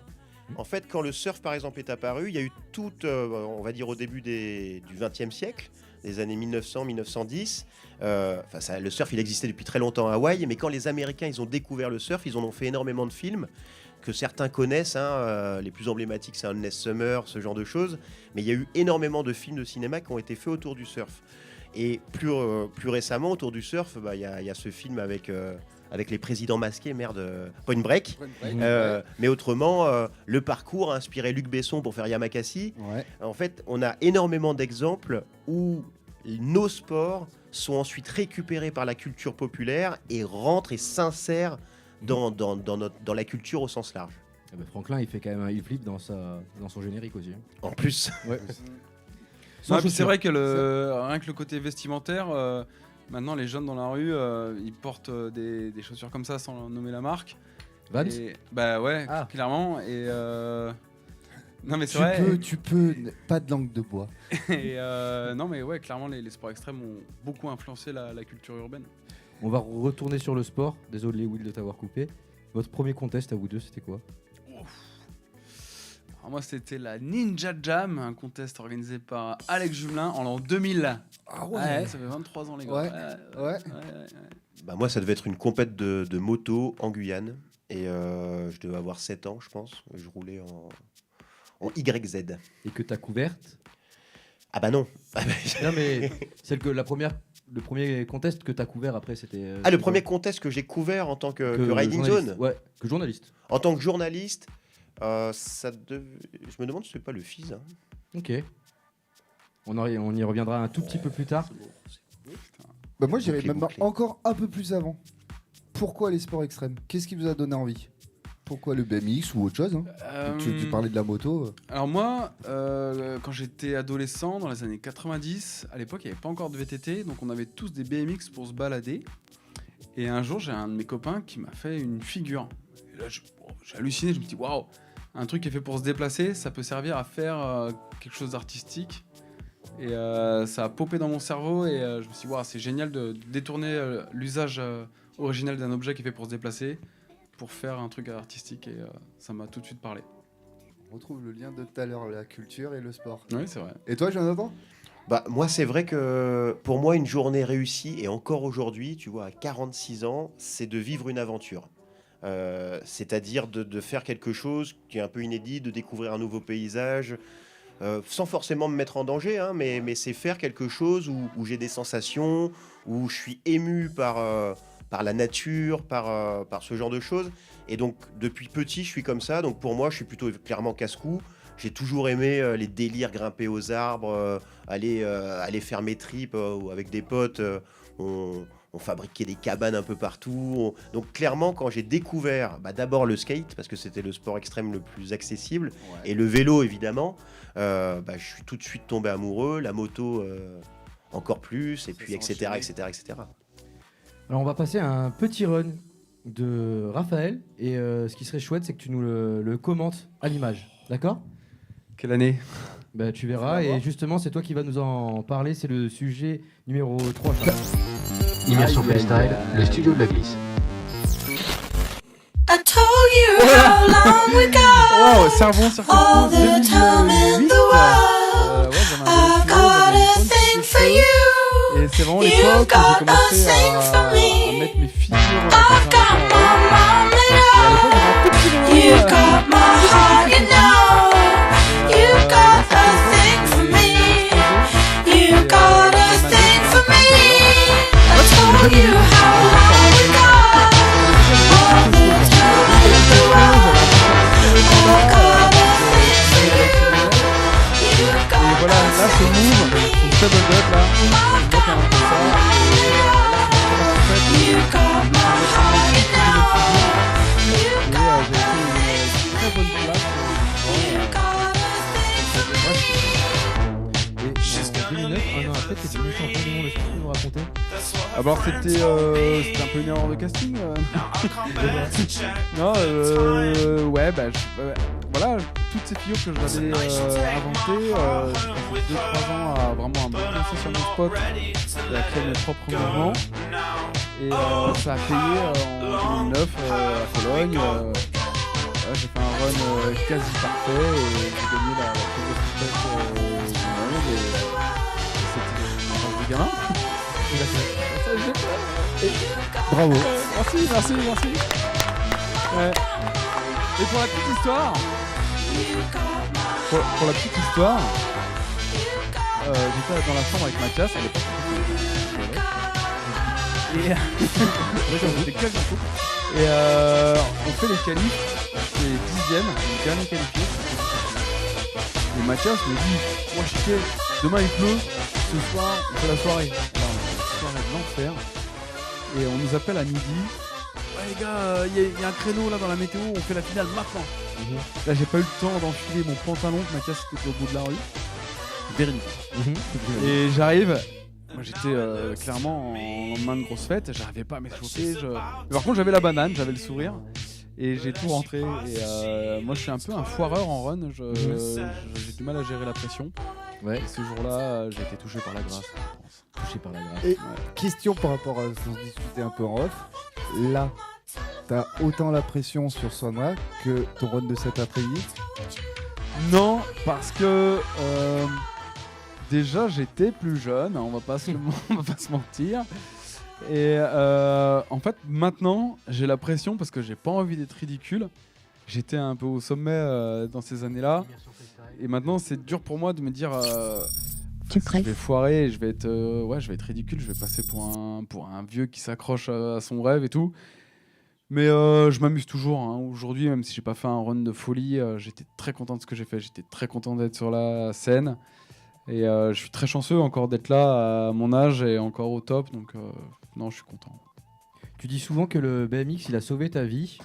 En fait, quand le surf, par exemple, est apparu, il y a eu toute, on va dire au début du XXe siècle, des années 1900-1910. Le surf, il existait depuis très longtemps à Hawaï, mais quand les Américains ils ont découvert le surf, ils en ont fait énormément de films que certains connaissent. Les plus emblématiques, c'est Endless Summer, ce genre de choses. Mais il y a eu énormément de films de cinéma qui ont été faits autour du surf. Et plus récemment, autour du surf, il y a ce film avec les présidents masqués, Point Break. Mais autrement, le parcours a inspiré Luc Besson pour faire Yamakasi. Ouais. En fait, on a énormément d'exemples où nos sports sont ensuite récupérés par la culture populaire et rentrent et s'insèrent dans la culture au sens large. Eh ben, Franklin, il fait quand même un heel flip dans son générique aussi. En plus. Ouais. Non, puis c'est vrai que rien que le côté vestimentaire, maintenant les jeunes dans la rue, ils portent des chaussures comme ça sans nommer la marque. Vans. Bah ouais, clairement. Et non mais c'est vrai. Tu peux, pas de langue de bois. Et non mais ouais, clairement les sports extrêmes ont beaucoup influencé la culture urbaine. On va retourner sur le sport. Désolé Will de t'avoir coupé. Votre premier contest à vous deux, c'était quoi? Alors moi c'était la Ninja Jam, un contest organisé par Alex Jumelin en l'an 2000. Ah ouais. Ça fait 23 ans les gars. Ouais. Bah, moi, ça devait être une compète de moto en Guyane. Et je devais avoir 7 ans, je pense. Je roulais en YZ. Et que t'as couverte? Ah bah non. Non mais le premier contest que t'as couvert après c'était... Le premier contest que j'ai couvert en tant que Riding Zone. Ouais, que journaliste. En tant que journaliste, je me demande si c'est pas le FIS. Hein. Ok. On y reviendra un tout petit peu plus tard. Bah moi j'irais Bouclé, même bouclé. encore un peu plus avant. Pourquoi les sports extrêmes? Qu'est-ce qui vous a donné envie? Pourquoi le BMX ou autre chose hein? Tu parlais de la moto. Alors moi, quand j'étais adolescent, dans les années 90, à l'époque il n'y avait pas encore de VTT, donc on avait tous des BMX pour se balader. Et un jour j'ai un de mes copains qui m'a fait une figure. Et là j'ai halluciné, je me dis waouh, un truc qui est fait pour se déplacer, ça peut servir à faire quelque chose d'artistique. Et ça a popé dans mon cerveau et je me suis dit waouh, c'est génial de détourner l'usage original d'un objet qui est fait pour se déplacer pour faire un truc artistique, et ça m'a tout de suite parlé. On retrouve le lien de tout à l'heure, la culture et le sport. Oui, c'est vrai. Et toi, Jonathan? Bah, moi, c'est vrai que pour moi, une journée réussie, et encore aujourd'hui, tu vois, à 46 ans, c'est de vivre une aventure. C'est-à-dire de faire quelque chose qui est un peu inédit, de découvrir un nouveau paysage, sans forcément me mettre en danger, hein, mais c'est faire quelque chose où j'ai des sensations, où je suis ému par la nature, par ce genre de choses. Et donc, depuis petit, je suis comme ça. Donc, pour moi, je suis plutôt clairement casse-cou. J'ai toujours aimé les délires, grimper aux arbres, aller faire mes tripes avec des potes. On fabriquait des cabanes un peu partout. Donc, clairement, quand j'ai découvert d'abord le skate, parce que c'était le sport extrême le plus accessible, et le vélo, évidemment, je suis tout de suite tombé amoureux. La moto, encore plus, et puis etc. Alors on va passer à un petit run de Raphaël et ce qui serait chouette c'est que tu nous le commentes à l'image, d'accord? Quelle année? Bah, tu verras, et justement, c'est toi qui vas nous en parler. C'est le sujet numéro 3. Immersion freestyle, le studio de la glisse. I told you how long we got. Wow, Cervon, All the time in the world. I've got a thing for you. Et c'est vraiment You've l'époque où got j'ai a commencé thing for à me. mettre mes figures. I've got my mom You've got my heart, you know. You've got a thing for me. You've got a thing for me. I told you how long we got. All the time in the world. I've got a thing for you. You've got Et voilà, là c'est Move, une très bonne note là. Je vois qu'il y a un peu ça. You've got my heart, you know. You've got J'ai fait une très bonne place. Et en 2009, un an après, t'es devenu champion du monde. Est-ce que tu peux nous raconter? Alors c'était un peu une erreur de casting. Non, ouais, bah voilà, toutes ces figures que j'avais inventées, j'ai passé 2-3 ans à vraiment me lancer sur mon spot et à créer mes propres mouvements. Et ça a payé en 2009 à Cologne. J'ai fait un run quasi parfait et j'ai gagné la plus grosse compète du monde. Et c'était une chance de gamin. Il a fait. Ça, j'ai fait. Et Bravo. merci. Ouais. Et pour la petite histoire, j'étais dans la chambre avec Mathias à l'époque. Et j'étais quasi en couple. Et on fait les qualifs, c'est 10ème, le dernier qualifié. Et Mathias me dit, moi chiquet, demain il pleut, ce soir on fait la soirée. Alors on fait la soirée de l'enfer. Et on nous appelle à midi. Ouais les gars, il y a un créneau là dans la météo, on fait la finale maintenant. Là j'ai pas eu le temps d'enfiler mon pantalon, Mathias était au bout de la rue. Véronique. Et j'arrive. Moi j'étais clairement en lendemain de grosse fête, j'arrivais pas à m'échauffer. Mais par contre j'avais la banane, j'avais le sourire. Et j'ai tout rentré. Et moi je suis un peu un foireur en run, j'ai du mal à gérer la pression. Ouais. Et ce jour-là, j'ai été touché par la grâce, je pense. Touché par la grâce. Et question par rapport à ce qu'on se discutait un peu en off. Là, t'as autant la pression sur Swanra que ton run de cet après-midi? Non, parce que déjà j'étais plus jeune, on va pas se mentir. Et en fait maintenant j'ai la pression parce que j'ai pas envie d'être ridicule. J'étais un peu au sommet dans ces années-là. Et maintenant c'est dur pour moi de me dire je vais foirer, je vais être ridicule, je vais passer pour un vieux qui s'accroche à son rêve et tout. Mais je m'amuse toujours. Hein. Aujourd'hui, même si j'ai pas fait un run de folie, j'étais très content de ce que j'ai fait. J'étais très content d'être sur la scène. Et je suis très chanceux encore d'être là à mon âge et encore au top. Donc non, je suis content. Tu dis souvent que le BMX, il a sauvé ta vie.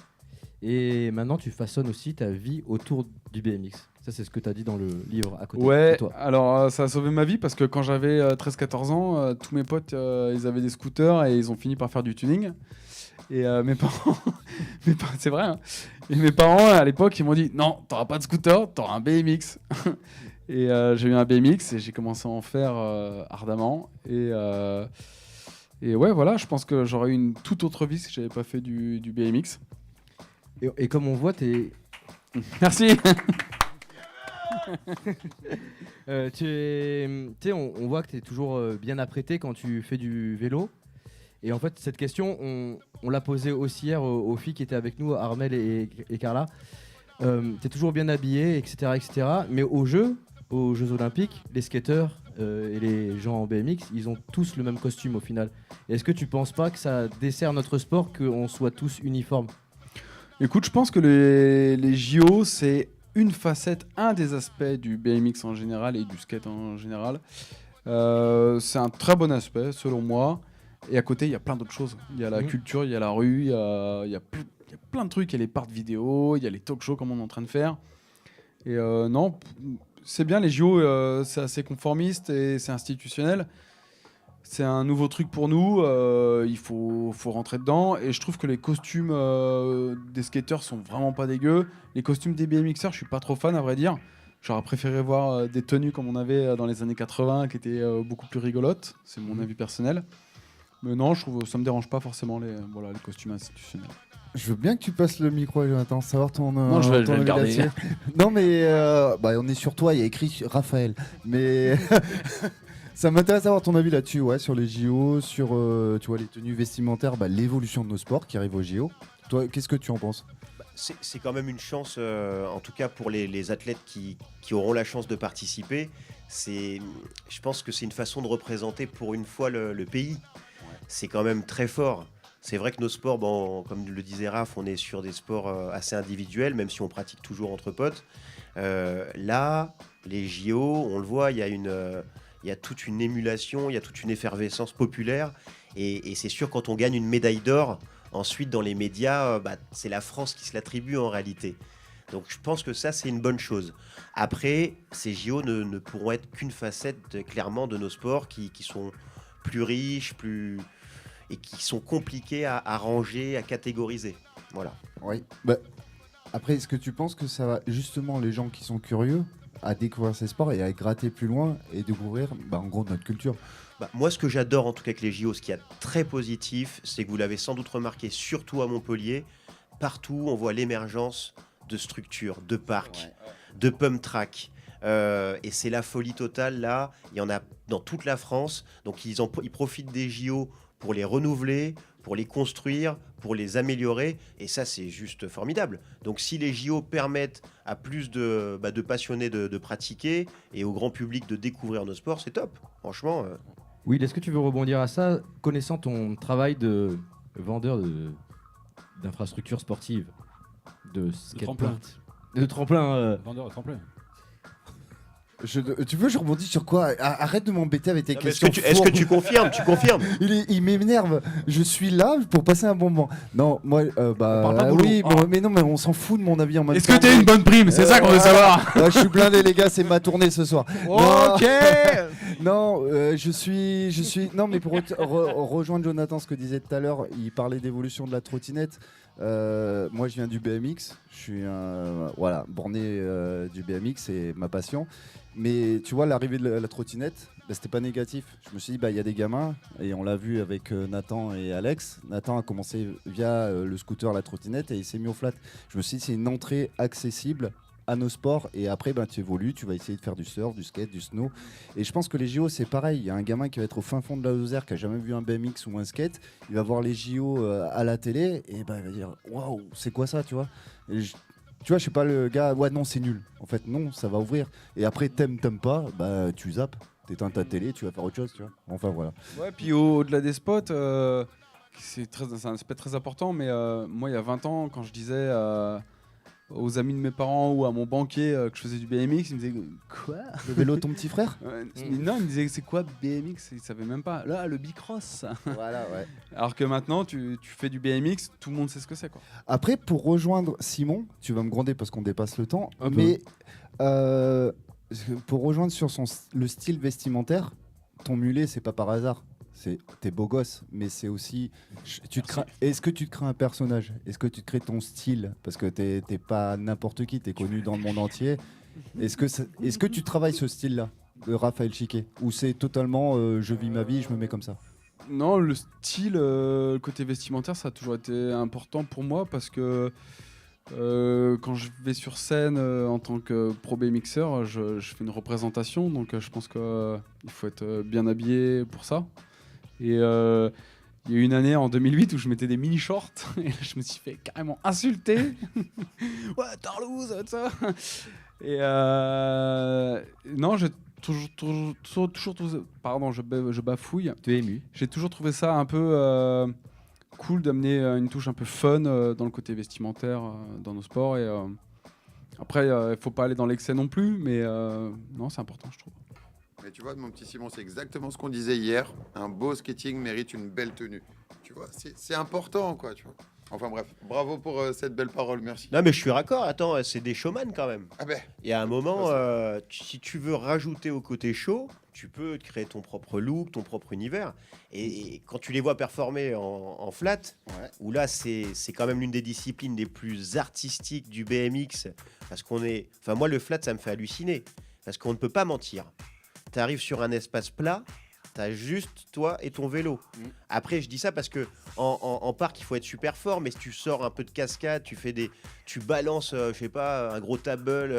Et maintenant, tu façonnes aussi ta vie autour du BMX. Ça, c'est ce que tu as dit dans le livre à côté de toi. Alors ça a sauvé ma vie parce que quand j'avais 13-14 ans, tous mes potes, ils avaient des scooters et ils ont fini par faire du tuning. Et mes parents, c'est vrai, hein. Et mes parents à l'époque ils m'ont dit non, t'auras pas de scooter, t'auras un BMX. Et j'ai eu un BMX et j'ai commencé à en faire ardemment. Et ouais, voilà, je pense que j'aurais eu une toute autre vie si j'avais pas fait du BMX. Et comme on voit, t'es... Merci. On voit que tu es toujours bien apprêté quand tu fais du vélo. Et en fait, cette question, on l'a posée aussi hier aux filles qui étaient avec nous, Armel et Carla. Tu es toujours bien habillé, etc., etc. Mais aux Jeux Olympiques, les skateurs et les gens en BMX, ils ont tous le même costume au final. Est-ce que tu penses pas que ça dessert notre sport qu'on soit tous uniformes? Écoute, je pense que les JO, c'est une facette, un des aspects du BMX en général et du skate en général. C'est un très bon aspect, selon moi. Et à côté, il y a plein d'autres choses. Il y a la culture, il y a la rue, il y a plein de trucs. Il y a les parts vidéo, il y a les talk-shows comme on est en train de faire. Et non, c'est bien, les JO, c'est assez conformiste et c'est institutionnel. C'est un nouveau truc pour nous, il faut rentrer dedans. Et je trouve que les costumes des skateurs sont vraiment pas dégueux. Les costumes des BMXers, je suis pas trop fan à vrai dire. J'aurais préféré voir des tenues comme on avait dans les années 80, qui étaient beaucoup plus rigolotes. C'est mon avis personnel. Mais non, je trouve ça me dérange pas forcément les costumes institutionnels. Je veux bien que tu passes le micro à Jonathan, savoir ton. Non, je vais le garder. là-dessus. Non, mais on est sur toi, il y a écrit Raphaël. Mais ça m'intéresse d'avoir ton avis là-dessus, ouais, sur les JO, sur tu vois, les tenues vestimentaires, l'évolution de nos sports qui arrivent aux JO. Toi, qu'est-ce que tu en penses ? C'est quand même une chance, en tout cas pour les athlètes qui auront la chance de participer. Je pense que c'est une façon de représenter pour une fois le pays. C'est quand même très fort. C'est vrai que nos sports, comme le disait Raph, on est sur des sports assez individuels, même si on pratique toujours entre potes. Là, les JO, on le voit, il y a toute une émulation, il y a toute une effervescence populaire. Et c'est sûr, quand on gagne une médaille d'or, ensuite, dans les médias, c'est la France qui se l'attribue en réalité. Donc je pense que ça, c'est une bonne chose. Après, ces JO ne pourront être qu'une facette, clairement, de nos sports qui sont plus riches, et qui sont compliqués à ranger, à catégoriser. Voilà. Oui. Après, est-ce que tu penses que ça va justement les gens qui sont curieux à découvrir ces sports et à gratter plus loin et découvrir en gros notre culture? Moi, ce que j'adore en tout cas avec les JO, ce qui est très positif, c'est que vous l'avez sans doute remarqué, surtout à Montpellier, partout on voit l'émergence de structures, de parcs, de pump track. Et c'est la folie totale là. Il y en a dans toute la France. Donc ils profitent des JO pour les renouveler, pour les construire, pour les améliorer. Et ça, c'est juste formidable. Donc si les JO permettent à plus de passionnés de pratiquer et au grand public de découvrir nos sports, c'est top. Franchement. Oui, est-ce que tu veux rebondir à ça, connaissant ton travail de vendeur d'infrastructures sportives, de tremplin. De tremplin. Vendeur de tremplin. Tu veux, je rebondis sur quoi? Arrête de m'embêter avec tes questions. Est-ce que tu confirmes? Tu confirmes? Il m'énerve. Je suis là pour passer un bon moment. Non, moi, oui, mais non, mais on s'en fout de mon avis en même temps. Est-ce que t'as une bonne prime? C'est ça qu'on veut savoir. Je suis blindé, les gars, c'est ma tournée ce soir. Ok. Non, je suis. Non, mais pour rejoindre Jonathan, ce que disait tout à l'heure, il parlait d'évolution de la trottinette. Moi, je viens du BMX. Je suis borné du BMX, c'est ma passion. Mais tu vois, l'arrivée de la trottinette, c'était pas négatif. Je me suis dit, il y a des gamins, et on l'a vu avec Nathan et Alex. Nathan a commencé via le scooter, la trottinette, et il s'est mis au flat. Je me suis dit, c'est une entrée accessible à nos sports, et après tu évolues, tu vas essayer de faire du surf, du skate, du snow. Et je pense que les JO, c'est pareil. Il y a un gamin qui va être au fin fond de la Lozère, qui a jamais vu un BMX ou un skate, il va voir les JO à la télé, et il va dire, waouh, c'est quoi ça, tu vois? Tu vois, je suis pas le gars, ouais, non, c'est nul. En fait, non, ça va ouvrir. Et après, t'aimes pas, tu zappes, t'éteins ta télé, tu vas faire autre chose, tu vois. Enfin, voilà. Ouais, puis au-delà des spots, c'est un aspect très important, mais moi, il y a 20 ans, quand je disais aux amis de mes parents ou à mon banquier que je faisais du BMX, il me disait quoi? Le vélo de ton petit frère? Non, il me disait c'est quoi BMX? Il savait même pas. Là, le bicross. Voilà, ouais. Alors que maintenant, tu fais du BMX, tout le monde sait ce que c'est, quoi. Après, pour rejoindre Simon, tu vas me gronder parce qu'on dépasse le temps, mais pour rejoindre sur le style vestimentaire, ton mulet, c'est pas par hasard. T'es beau gosse, mais c'est aussi. Est-ce que tu te crées un personnage? Est-ce que tu te crées ton style? Parce que t'es pas n'importe qui, t'es connu dans le monde entier. Est-ce que tu travailles ce style-là, de Raphaël Chiquet? Ou c'est totalement je vis ma vie, je me mets comme ça? Non, le style, côté vestimentaire, ça a toujours été important pour moi parce que quand je vais sur scène en tant que pro BMXer, je fais une représentation, donc je pense qu'il faut être bien habillé pour ça. Et il y a eu une année en 2008 où je mettais des mini shorts et là, je me suis fait carrément insulter. Ouais, tarlouse, ça. Et non, j'ai toujours trouvé. Pardon, je bafouille. Tu es ému. J'ai toujours trouvé ça un peu cool d'amener une touche un peu fun dans le côté vestimentaire dans nos sports. Et après, il faut pas aller dans l'excès non plus, mais non, c'est important, je trouve. Mais tu vois, mon petit Simon, c'est exactement ce qu'on disait hier. Un beau skating mérite une belle tenue. Tu vois, c'est important, quoi, tu vois. Enfin bref, bravo pour cette belle parole, merci. Non, mais je suis raccord. Attends, c'est des showman quand même. Ah ben. Il y a un moment, si tu veux rajouter au côté show, tu peux te créer ton propre look, ton propre univers. Et quand tu les vois performer en flat, où là, c'est quand même l'une des disciplines les plus artistiques du BMX, parce qu'on est... Enfin, moi, le flat, ça me fait halluciner, parce qu'on ne peut pas mentir. Tu arrives sur un espace plat, t'as juste toi et ton vélo. Après, je dis ça parce que en parc, il faut être super fort, mais si tu sors un peu de cascade, tu balances, je sais pas, un gros table,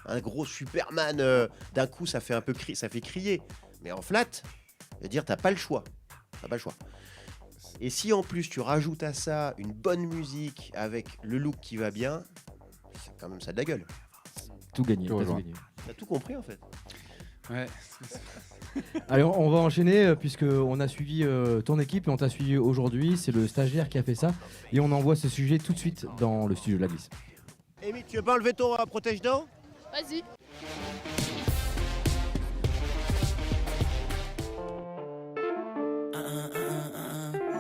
un gros Superman, d'un coup, ça fait ça fait crier. Mais en flat, je veux dire, t'as pas le choix. T'as pas le choix. Et si en plus tu rajoutes à ça une bonne musique avec le look qui va bien, c'est quand même ça de la gueule. Tout gagné. T'as tout compris en fait. Ouais. Allez, on va enchaîner puisqu'on a suivi ton équipe et on t'a suivi aujourd'hui. C'est le stagiaire qui a fait ça. Et on envoie ce sujet tout de suite dans le studio de la glisse. Amy, tu veux pas enlever ton protège-dents ? Vas-y.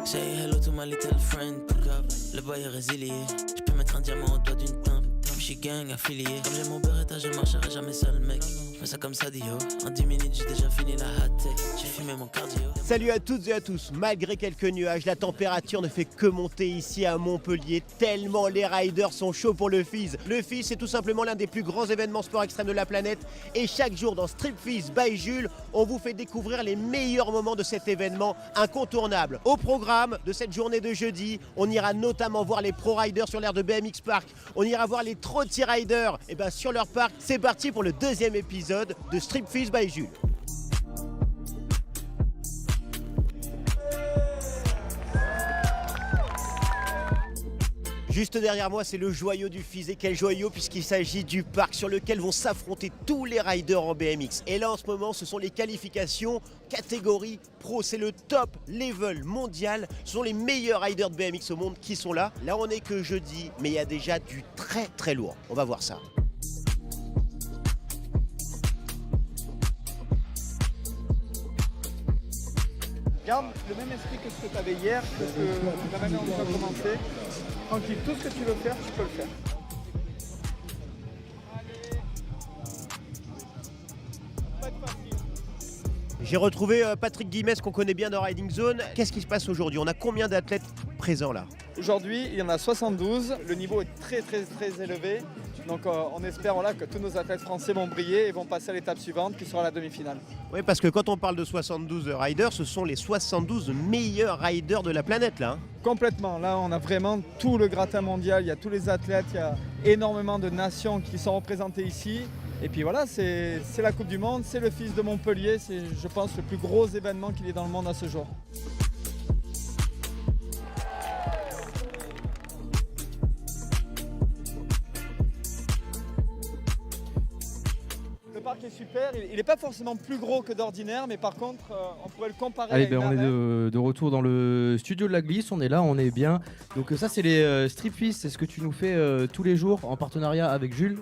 Say hello to my little friend, pick up, le boy est résilié. Je peux mettre un diamant au doigt d'une teinte. J'suis gang affilié. Comme j'ai mon beretta, je marcherai jamais seul, mec. Je fais ça comme ça, Dio. En 10 minutes, j'ai déjà fini la hot tech. J'ai fumé mon cardio. Salut à toutes et à tous. Malgré quelques nuages, la température ne fait que monter ici à Montpellier, tellement les riders sont chauds pour le Fizz. Le Fizz, c'est tout simplement l'un des plus grands événements sport extrême de la planète. Et chaque jour dans Strip Fizz by Jules, on vous fait découvrir les meilleurs moments de cet événement incontournable. Au programme de cette journée de jeudi, on ira notamment voir les pro riders sur l'aire de BMX Park. On ira voir les Trotty Riders sur leur parc. C'est parti pour le deuxième épisode de Strip Fizz by Jules. Juste derrière moi, c'est le joyau du Fizz. Et quel joyau, puisqu'il s'agit du parc sur lequel vont s'affronter tous les riders en BMX. Et là, en ce moment, ce sont les qualifications catégorie pro. C'est le top level mondial. Ce sont les meilleurs riders de BMX au monde qui sont là. Là, on n'est que jeudi, mais il y a déjà du très très lourd. On va voir ça. Garde le même esprit que ce que tu avais hier, que la manière dont tu as commencé. Tranquille, tout ce que tu veux faire, tu peux le faire. J'ai retrouvé Patrick Guimès qu'on connaît bien dans Riding Zone. Qu'est-ce qui se passe aujourd'hui? On a combien d'athlètes présents là? Aujourd'hui, il y en a 72. Le niveau est très élevé. Donc on espère que tous nos athlètes français vont briller et vont passer à l'étape suivante qui sera la demi-finale. Oui, parce que quand on parle de 72 riders, ce sont les 72 meilleurs riders de la planète là. Complètement. Là, on a vraiment tout le gratin mondial. Il y a tous les athlètes, il y a énormément de nations qui sont représentées ici. Et puis voilà, c'est la Coupe du Monde, c'est le Fizz de Montpellier. C'est, je pense, le plus gros événement qu'il y ait dans le monde à ce jour. Le parc est super, il n'est pas forcément plus gros que d'ordinaire, mais par contre, on pourrait le comparer Allez, à une on est de retour dans le studio de la glisse, on est là, on est bien. Donc ça, c'est les Strip Fizz, c'est ce que tu nous fais tous les jours en partenariat avec Jules.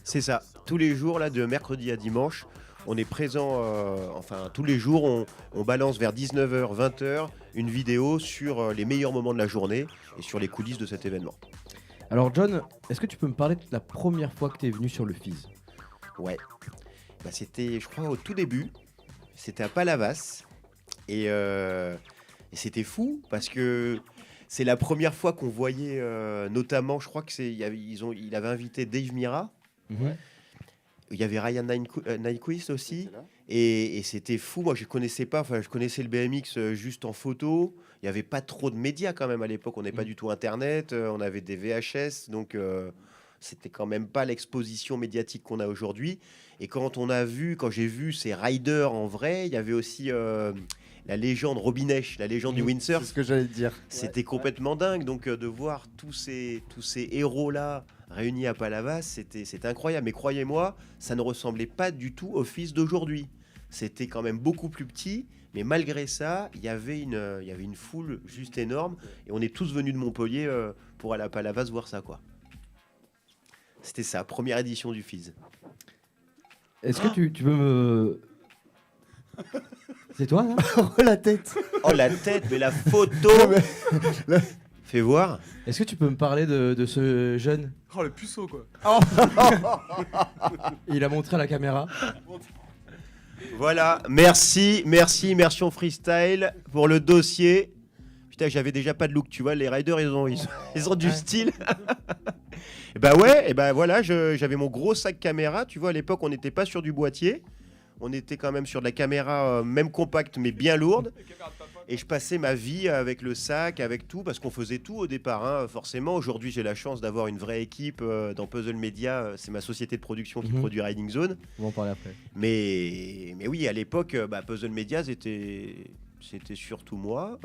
C'est ça, tous les jours, là, de mercredi à dimanche, on est présent, tous les jours, on balance vers 19h, 20h une vidéo sur les meilleurs moments de la journée et sur les coulisses de cet événement. Alors John, est-ce que tu peux me parler de la première fois que tu es venu sur le Fizz? Ouais, c'était, je crois, au tout début, c'était à Palavas, et c'était fou, parce que c'est la première fois qu'on voyait, notamment, je crois il avait invité Dave Mira. Ouais. Il y avait Ryan Nyquist aussi, et c'était fou. Moi, je connaissais pas. Enfin, je connaissais le BMX juste en photo. Il y avait pas trop de médias quand même à l'époque. On n'est pas du tout Internet. On avait des VHS, donc c'était quand même pas l'exposition médiatique qu'on a aujourd'hui. Et quand j'ai vu ces riders en vrai, il y avait aussi la légende Robinesh, la légende du windsurf. C'est ce que j'allais te dire. C'était complètement dingue. Donc de voir tous ces héros là réunis à Palavas, c'était incroyable. Mais croyez-moi, ça ne ressemblait pas du tout au Fizz d'aujourd'hui. C'était quand même beaucoup plus petit, mais malgré ça, il y avait une foule juste énorme. Et on est tous venus de Montpellier pour aller à Palavas voir ça, quoi. C'était ça, première édition du Fizz. Est-ce que tu peux C'est toi là Oh la tête. Oh la tête, mais la photo. Fais voir. Est-ce que tu peux me parler de ce jeune? Oh, le puceau, quoi. Il a montré à la caméra. Voilà, merci Immersion Freestyle pour le dossier. Putain, j'avais déjà pas de look, tu vois, les riders ils ont du style. Et bah ouais, et bah voilà, j'avais mon gros sac caméra, tu vois, à l'époque on n'était pas sur du boîtier, on était quand même sur de la caméra même compacte mais bien lourde. Et je passais ma vie avec le sac, avec tout, parce qu'on faisait tout au départ, hein, forcément. Aujourd'hui, j'ai la chance d'avoir une vraie équipe dans Puzzle Media. C'est ma société de production qui produit Riding Zone. On va en parler après. Mais oui, à l'époque, Puzzle Media, c'était surtout moi.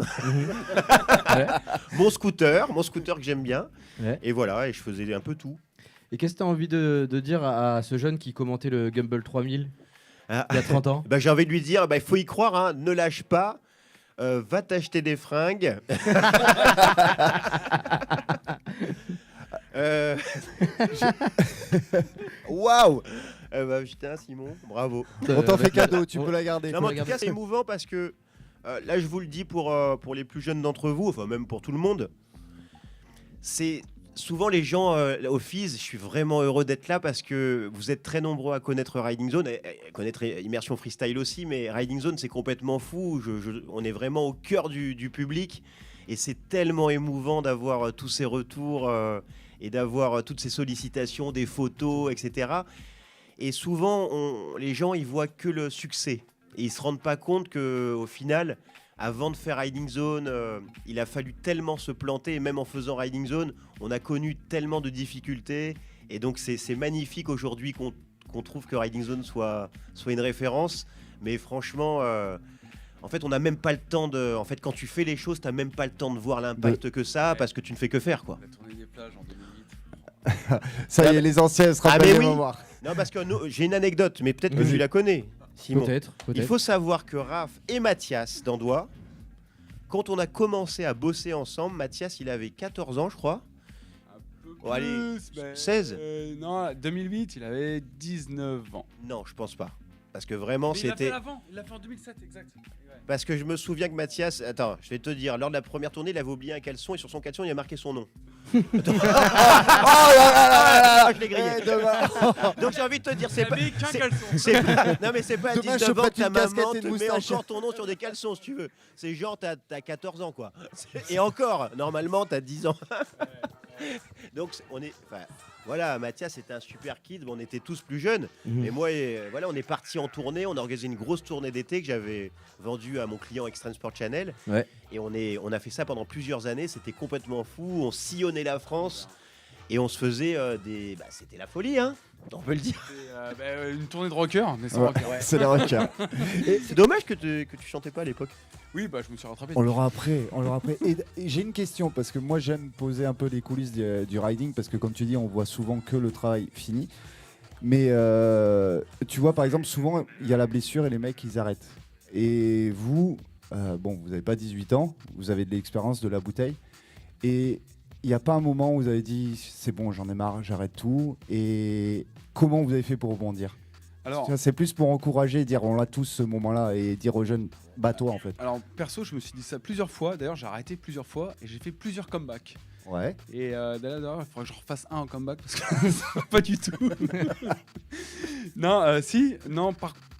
Mon scooter que j'aime bien. Ouais. Et voilà, et je faisais un peu tout. Et qu'est-ce que tu as envie de dire à ce jeune qui commentait le Gumball 3000 il y a 30 ans? J'ai envie de lui dire, il faut y croire, hein, ne lâche pas. Va t'acheter des fringues. Waouh. Putain, Simon, bravo. On t'en fait cadeau, tu peux la garder. Non, mais en tout cas, c'est émouvant parce que là, je vous le dis pour les plus jeunes d'entre vous, enfin même pour tout le monde, c'est souvent les gens au FIS, je suis vraiment heureux d'être là parce que vous êtes très nombreux à connaître Riding Zone, et connaître Immersion Freestyle aussi, mais Riding Zone c'est complètement fou, on est vraiment au cœur du public et c'est tellement émouvant d'avoir tous ces retours et d'avoir toutes ces sollicitations, des photos, etc. Et souvent les gens ils voient que le succès et ils se rendent pas compte qu'au final, avant de faire Riding Zone, il a fallu tellement se planter, et même en faisant Riding Zone, on a connu tellement de difficultés. Et donc c'est magnifique aujourd'hui qu'on trouve que Riding Zone soit une référence. Mais franchement, en fait, on n'a même pas le temps de... En fait, quand tu fais les choses, tu n'as même pas le temps de voir l'impact que ça a, parce que tu ne fais que faire, quoi. La tournée des plages en 2008. Ça y est, les anciens se rappellent les mémoires. Non, parce que j'ai une anecdote, mais peut-être que tu la connais. Simon. Peut-être. Il faut savoir que Raph et Mathias Dandois, quand on a commencé à bosser ensemble, Mathias il avait 14 ans je crois. Bon, allez, 16 Non, 2008, il avait 19 ans. Non, je pense pas. Parce que vraiment Mais c'était... il l'a fait en 2007, exact. Parce que je me souviens que Mathias... Attends, je vais te dire, lors de la première tournée, il avait oublié un caleçon et sur son caleçon, il a marqué son nom. Je l'ai grillé. Donc j'ai envie de te dire, c'est pas... Non mais c'est pas à 19 ans que ta maman te met encore ton nom sur des caleçons, si tu veux. C'est genre, t'as 14 ans, quoi. Et encore, normalement, t'as 10 ans. Donc on est... Voilà, Mathias était un super kid, on était tous plus jeunes. Et moi, voilà, on est parti en tournée, on a organisé une grosse tournée d'été que j'avais vendue à mon client Extreme Sport Channel. Ouais. Et on a fait ça pendant plusieurs années, c'était complètement fou, on sillonnait la France et on se faisait des... c'était la folie, hein, on peut le dire. Une tournée de rockers, mais sans rockers. C'est les rockers. C'est dommage que tu chantais pas à l'époque. Oui, je me suis rattrapé. On l'aura après. Et j'ai une question, parce que moi j'aime poser un peu les coulisses du riding, parce que comme tu dis, on voit souvent que le travail fini. Mais tu vois, par exemple, souvent il y a la blessure et les mecs ils arrêtent. Et vous, vous n'avez pas 18 ans, vous avez de l'expérience, de la bouteille. Et il n'y a pas un moment où vous avez dit c'est bon, j'en ai marre, j'arrête tout. Et comment vous avez fait pour rebondir? Alors, c'est plus pour encourager, dire on l'a tous ce moment-là et dire aux jeunes bats-toi en fait. Alors perso, je me suis dit ça plusieurs fois. D'ailleurs, j'ai arrêté plusieurs fois et j'ai fait plusieurs comebacks. Ouais. Et d'ailleurs, il faudrait que je refasse un en comeback parce que ça va pas du tout. Non,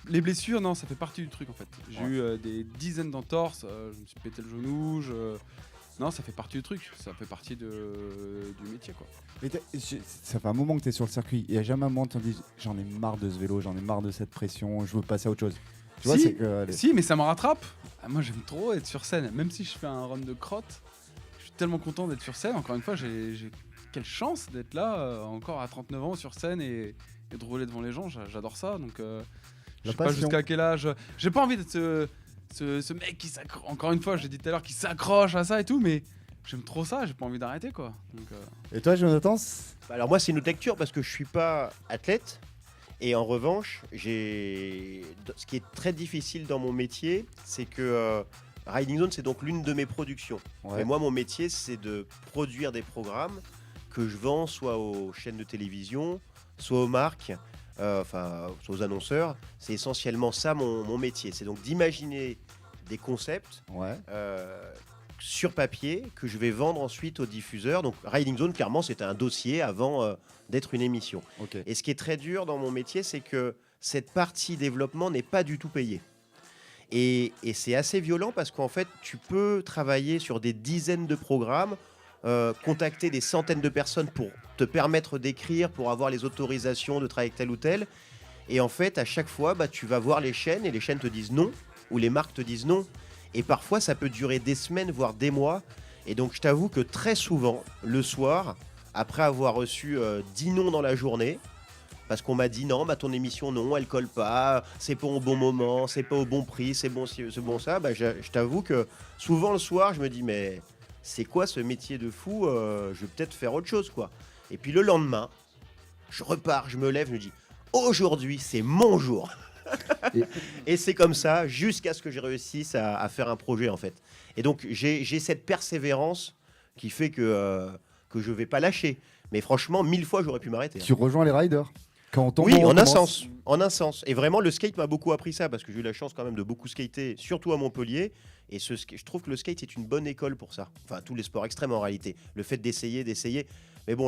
les blessures, non, ça fait partie du truc en fait. J'ai eu des dizaines d'entorses. Je me suis pété le genou. Non, ça fait partie du truc. Ça fait partie du métier quoi. Mais ça fait un moment que tu es sur le circuit. Il n'y a jamais un moment où tu te dis j'en ai marre de ce vélo, j'en ai marre de cette pression, je veux passer à autre chose. Tu vois, si, mais ça me rattrape. Moi, j'aime trop être sur scène. Même si je fais un run de crotte, je suis tellement content d'être sur scène. Encore une fois, j'ai quelle chance d'être là, encore à 39 ans, sur scène et de rouler devant les gens. J'adore ça. Donc, je sais pas jusqu'à quel âge. J'ai pas envie d'être ce mec qui s'accroche. Encore une fois, j'ai dit tout à l'heure, qui s'accroche à ça et tout, mais j'aime trop ça. J'ai pas envie d'arrêter, quoi. Donc, Et toi, Jonathan? Alors moi, c'est une autre lecture parce que je suis pas athlète. Et en revanche, ce qui est très difficile dans mon métier, c'est que Riding Zone, c'est donc l'une de mes productions. Ouais. Et moi, mon métier, c'est de produire des programmes que je vends soit aux chaînes de télévision, soit aux marques, aux annonceurs, c'est essentiellement ça mon métier. C'est donc d'imaginer des concepts sur papier que je vais vendre ensuite aux diffuseurs. Donc Riding Zone, clairement, c'était un dossier avant d'être une émission. Ok. Et ce qui est très dur dans mon métier, c'est que cette partie développement n'est pas du tout payée. Et c'est assez violent parce qu'en fait, tu peux travailler sur des dizaines de programmes, contacter des centaines de personnes pour te permettre d'écrire, pour avoir les autorisations de travailler avec tel ou tel. Et en fait, à chaque fois, tu vas voir les chaînes et les chaînes te disent non, ou les marques te disent non. Et parfois, ça peut durer des semaines, voire des mois. Et donc, je t'avoue que très souvent, le soir, après avoir reçu 10 noms dans la journée, parce qu'on m'a dit non, ton émission, non, elle colle pas, c'est pas au bon moment, c'est pas au bon prix, c'est bon ci, c'est bon ça, je t'avoue que souvent le soir, je me dis mais c'est quoi ce métier de fou, je vais peut-être faire autre chose, quoi. Et puis le lendemain, je repars, je me lève, je me dis aujourd'hui, c'est mon jour. Et c'est comme ça jusqu'à ce que je réussisse à faire un projet, en fait. Et donc j'ai cette persévérance qui fait que je vais pas lâcher. Mais franchement, 1000 fois j'aurais pu m'arrêter. Tu rejoins les riders quand on oui, en commence... un sens. Et vraiment, le skate m'a beaucoup appris ça parce que j'ai eu la chance quand même de beaucoup skater, surtout à Montpellier. Et je trouve que le skate est une bonne école pour ça. Enfin, tous les sports extrêmes en réalité. Le fait d'essayer. Mais bon,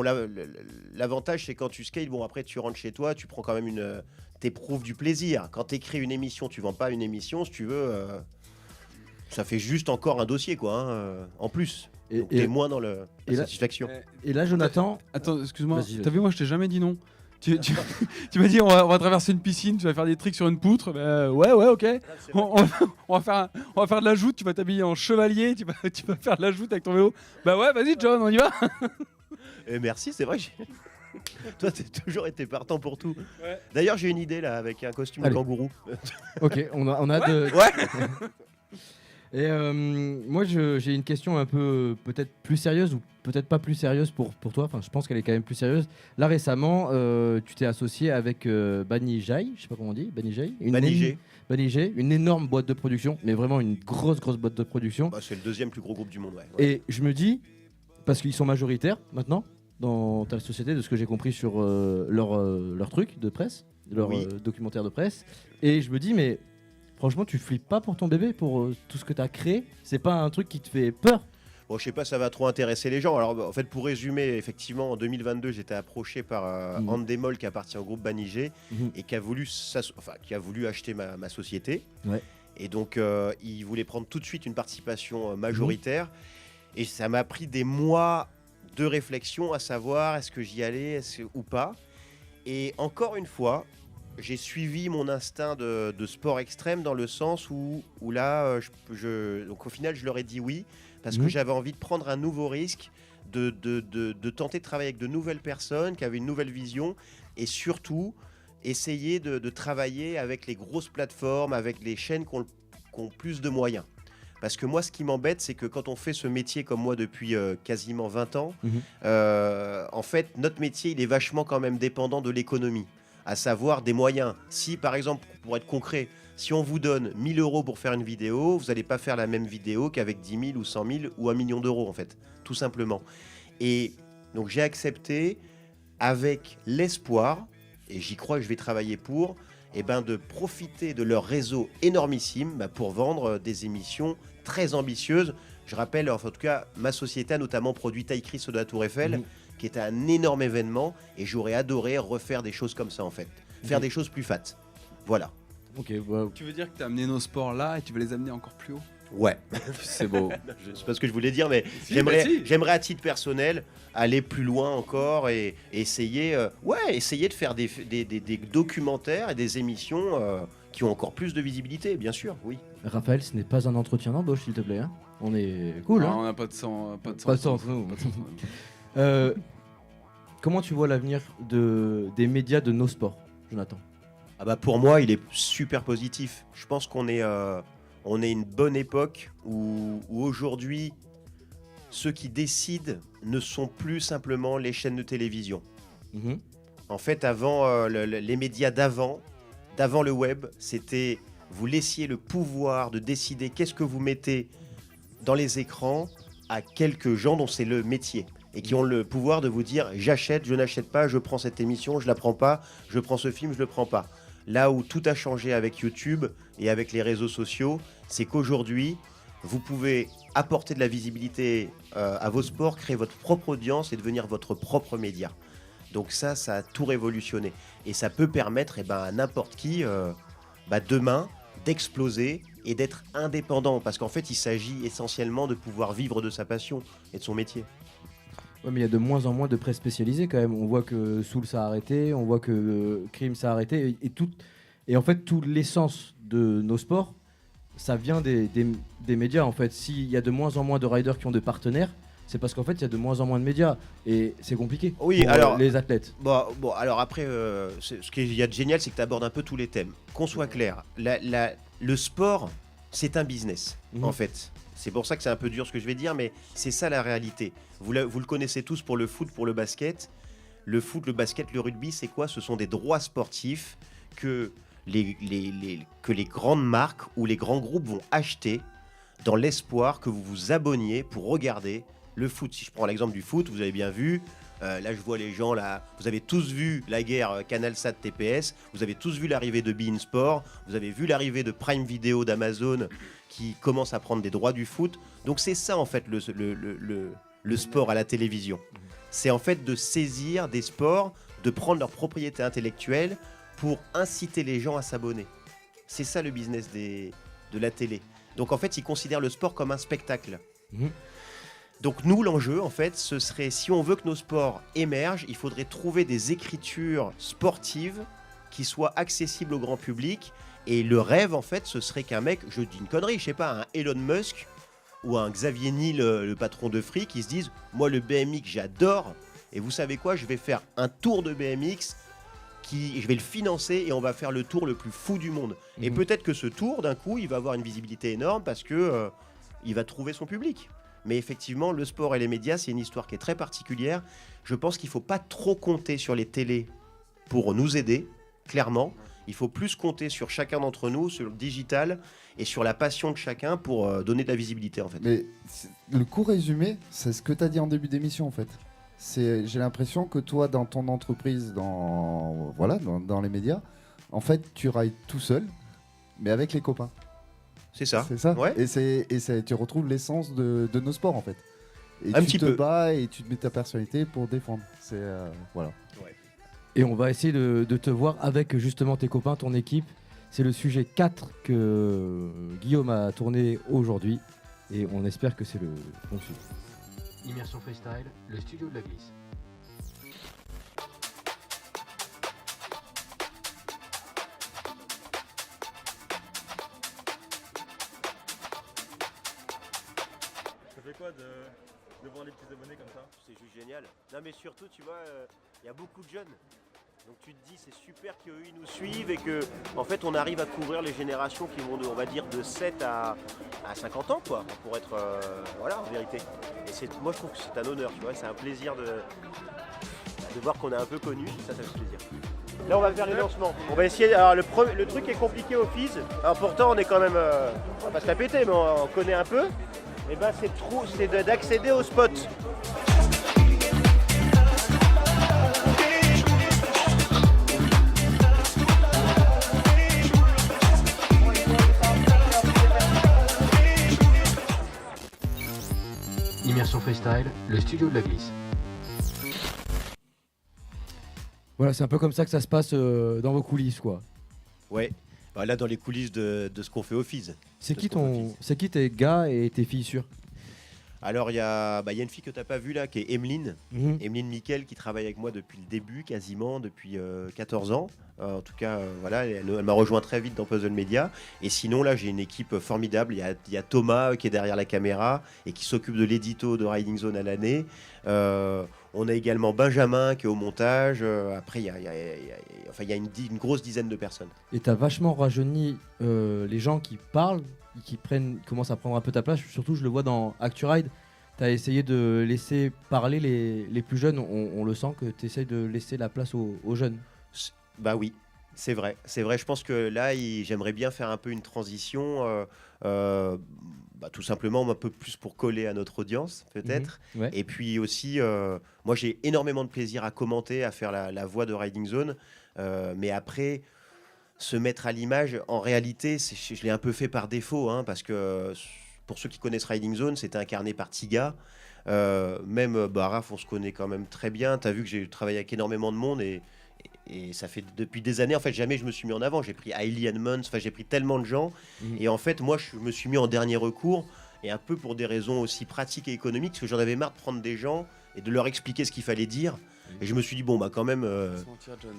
l'avantage, c'est quand tu skates, bon, après, tu rentres chez toi, tu prends quand même t'éprouves du plaisir. Quand tu écris une émission, tu vends pas une émission, si tu veux, ça fait juste encore un dossier, quoi, hein, en plus. Donc, t'es moins dans la satisfaction. Et là, Jonathan... Attends, excuse-moi, Vas-y. t'as vu, moi, je t'ai jamais dit non. Tu m'as dit on va traverser une piscine, tu vas faire des tricks sur une poutre. Ouais, ok. On va faire de la joute, tu vas t'habiller en chevalier, tu vas faire de la joute avec ton vélo. Bah ouais, vas-y John, on y va. Et merci, c'est vrai. Toi, t'as toujours été partant pour tout. Ouais. D'ailleurs, j'ai une idée là avec un costume de kangourou. Ok, on a de. Ouais. Et moi, j'ai une question un peu peut-être plus sérieuse ou peut-être pas plus sérieuse pour toi. Enfin, je pense qu'elle est quand même plus sérieuse. Là, récemment, tu t'es associé avec Banijay, je sais pas comment on dit, Banijay. Banijay, une énorme boîte de production, mais vraiment une grosse boîte de production. C'est le deuxième plus gros groupe du monde, ouais. Et je me dis, parce qu'ils sont majoritaires maintenant dans ta société, de ce que j'ai compris sur leur truc de presse, leur documentaire de presse, et je me dis, mais franchement, tu flippes pas pour ton bébé, pour tout ce que tu as créé? C'est pas un truc qui te fait peur? Bon, je sais pas, ça va trop intéresser les gens. Alors, en fait, pour résumer, effectivement, en 2022, j'étais approché par Endemol qui appartient au groupe Banijay et qui a voulu acheter ma société. Ouais. Et donc, il voulait prendre tout de suite une participation majoritaire. Et ça m'a pris des mois de réflexion à savoir est-ce que j'y allais ou pas. Et encore une fois, j'ai suivi mon instinct de sport extrême dans le sens où là, donc au final, je leur ai dit oui, parce que j'avais envie de prendre un nouveau risque, de tenter de travailler avec de nouvelles personnes qui avaient une nouvelle vision, et surtout essayer de travailler avec les grosses plateformes, avec les chaînes qui ont plus de moyens. Parce que moi, ce qui m'embête, c'est que quand on fait ce métier comme moi depuis quasiment 20 ans, en fait, notre métier, il est vachement quand même dépendant de l'économie, à savoir des moyens. Si, par exemple, pour être concret, si on vous donne 1 000 € pour faire une vidéo, vous n'allez pas faire la même vidéo qu'avec 10 000 ou 100 000 ou 1 million d'euros, en fait, tout simplement. Et donc, j'ai accepté avec l'espoir, et j'y crois que je vais travailler pour, de profiter de leur réseau énormissime pour vendre des émissions très ambitieuses. Je rappelle, en tout cas, ma société a notamment produit Taille Chris de la Tour Eiffel, qui était un énorme événement, et j'aurais adoré refaire des choses comme ça, en fait. Faire des choses plus fat. Voilà. Okay, tu veux dire que tu as amené nos sports là et tu veux les amener encore plus haut? Ouais. C'est beau. C'est pas ce que je voulais dire, mais j'aimerais à titre personnel aller plus loin encore et essayer de faire des documentaires et des émissions qui ont encore plus de visibilité, bien sûr, oui. Raphaël, ce n'est pas un entretien d'embauche, s'il te plaît. Hein, on est cool. Non, hein, on n'a pas de sang. Pas de sang entre nous. Comment tu vois l'avenir des médias de nos sports, Jonathan? Pour moi, il est super positif. Je pense qu'on est une bonne époque où aujourd'hui, ceux qui décident ne sont plus simplement les chaînes de télévision. En fait, avant, les médias d'avant le web, c'était vous laissiez le pouvoir de décider qu'est-ce que vous mettez dans les écrans à quelques gens dont c'est le métier. et qui ont le pouvoir de vous dire j'achète, je n'achète pas, je prends cette émission, je la prends pas, je prends ce film, je le prends pas. Là où tout a changé avec YouTube et avec les réseaux sociaux, c'est qu'aujourd'hui, vous pouvez apporter de la visibilité à vos sports, créer votre propre audience et devenir votre propre média. Donc ça a tout révolutionné. Et ça peut permettre à n'importe qui, demain, d'exploser et d'être indépendant. Parce qu'en fait, il s'agit essentiellement de pouvoir vivre de sa passion et de son métier. Ouais, mais il y a de moins en moins de presse spécialisée quand même. On voit que Soul ça a arrêté, on voit que Crime ça a arrêté. Et en fait, toute l'essence de nos sports, ça vient des médias. En fait, s'il y a de moins en moins de riders qui ont des partenaires, c'est parce qu'en fait, il y a de moins en moins de médias. Et c'est compliqué pour les athlètes. Bon, alors après, ce qu'il y a de génial, c'est que tu abordes un peu tous les thèmes. Qu'on soit clair, le sport, c'est un business, en fait. C'est pour ça que c'est un peu dur ce que je vais dire, mais c'est ça la réalité. Vous le connaissez tous pour le foot, pour le basket. Le foot, le basket, le rugby, c'est quoi? Ce sont des droits sportifs que les grandes marques ou les grands groupes vont acheter dans l'espoir que vous vous abonniez pour regarder le foot. Si je prends l'exemple du foot, vous avez bien vu, là je vois les gens, là, vous avez tous vu la guerre CanalSat TPS, vous avez tous vu l'arrivée de beIN Sport, vous avez vu l'arrivée de Prime Video d'Amazon qui commence à prendre des droits du foot. Donc c'est ça en fait le sport à la télévision. C'est en fait de saisir des sports, de prendre leur propriété intellectuelle pour inciter les gens à s'abonner. C'est ça le business de la télé. Donc en fait, ils considèrent le sport comme un spectacle. Donc nous, l'enjeu, en fait, ce serait, si on veut que nos sports émergent, il faudrait trouver des écritures sportives qui soient accessibles au grand public. Et le rêve, en fait, ce serait qu'un mec, je dis une connerie, je sais pas, un Elon Musk ou un Xavier Niel, le patron de Free, qui se disent, moi le BMX, j'adore, et vous savez quoi, je vais faire un tour de BMX, je vais le financer et on va faire le tour le plus fou du monde. Et peut-être que ce tour, d'un coup, il va avoir une visibilité énorme parce que il va trouver son public. Mais effectivement, le sport et les médias, c'est une histoire qui est très particulière. Je pense qu'il ne faut pas trop compter sur les télés pour nous aider, clairement. Il faut plus compter sur chacun d'entre nous, sur le digital et sur la passion de chacun pour donner de la visibilité, en fait. Mais le court résumé, c'est ce que tu as dit en début d'émission, en fait. J'ai l'impression que toi, dans ton entreprise, dans les médias, en fait, tu rides tout seul, mais avec les copains. C'est ça. C'est ça. Ouais. Et tu retrouves l'essence de nos sports, en fait. Et Un tu petit te peu. bats et tu te mets ta personnalité pour défendre. C'est voilà. Ouais. Et on va essayer de te voir avec justement tes copains, ton équipe. C'est le sujet 4 que Guillaume a tourné aujourd'hui. Et on espère que c'est le bon sujet. Immersion Freestyle, le studio de la glisse. Ça fait quoi de voir les petits abonnés comme ça? C'est juste génial. Non mais surtout, tu vois, il y a beaucoup de jeunes. Donc tu te dis c'est super qu'eux ils nous suivent et que en fait on arrive à couvrir les générations qui vont de, on va dire, de 7 à 50 ans quoi, pour être voilà, en vérité. Et moi je trouve que c'est un honneur, tu vois, c'est un plaisir de voir qu'on est un peu connu, ça fait plaisir. Là on va faire les lancements. On va essayer. Alors le truc est compliqué au FIS. Alors pourtant on est quand même on va pas se la péter mais on connaît un peu. Et ben c'est d'accéder au spot. Immersion Freestyle, le studio de la glisse. Voilà, c'est un peu comme ça que ça se passe dans vos coulisses, quoi. Ouais, là dans les coulisses de ce qu'on fait au FIS. C'est qui tes gars et tes filles sûres? Alors il y a une fille que tu n'as pas vue là, qui est Emeline. Emeline Miquel, qui travaille avec moi depuis le début, quasiment, depuis 14 ans. En tout cas, voilà, elle m'a rejoint très vite dans Puzzle Media. Et sinon, là, j'ai une équipe formidable. Il y a Thomas qui est derrière la caméra et qui s'occupe de l'édito de Riding Zone à l'année. On a également Benjamin qui est au montage. Après, il y a une grosse dizaine de personnes. Et t'as vachement rajeuni les gens qui parlent, qui commencent à prendre un peu ta place. Surtout, je le vois dans ActuRide. T'as essayé de laisser parler les plus jeunes. On le sent que tu essayes de laisser la place aux jeunes. Bah oui, c'est vrai. Je pense que là, j'aimerais bien faire un peu une transition. tout simplement un peu plus pour coller à notre audience, peut-être. Ouais. Et puis aussi, moi, j'ai énormément de plaisir à commenter, à faire la voix de Riding Zone. Mais après, se mettre à l'image, en réalité, je l'ai un peu fait par défaut, hein, parce que pour ceux qui connaissent Riding Zone, c'était incarné par Tiga. Même Raph, on se connaît quand même très bien. Tu as vu que j'ai travaillé avec énormément de monde et ça fait depuis des années, en fait, jamais je me suis mis en avant. J'ai pris Hailey Edmonds, enfin, j'ai pris tellement de gens. Et en fait, moi, je me suis mis en dernier recours, et un peu pour des raisons aussi pratiques et économiques, parce que j'en avais marre de prendre des gens et de leur expliquer ce qu'il fallait dire. Et je me suis dit, bon, quand même...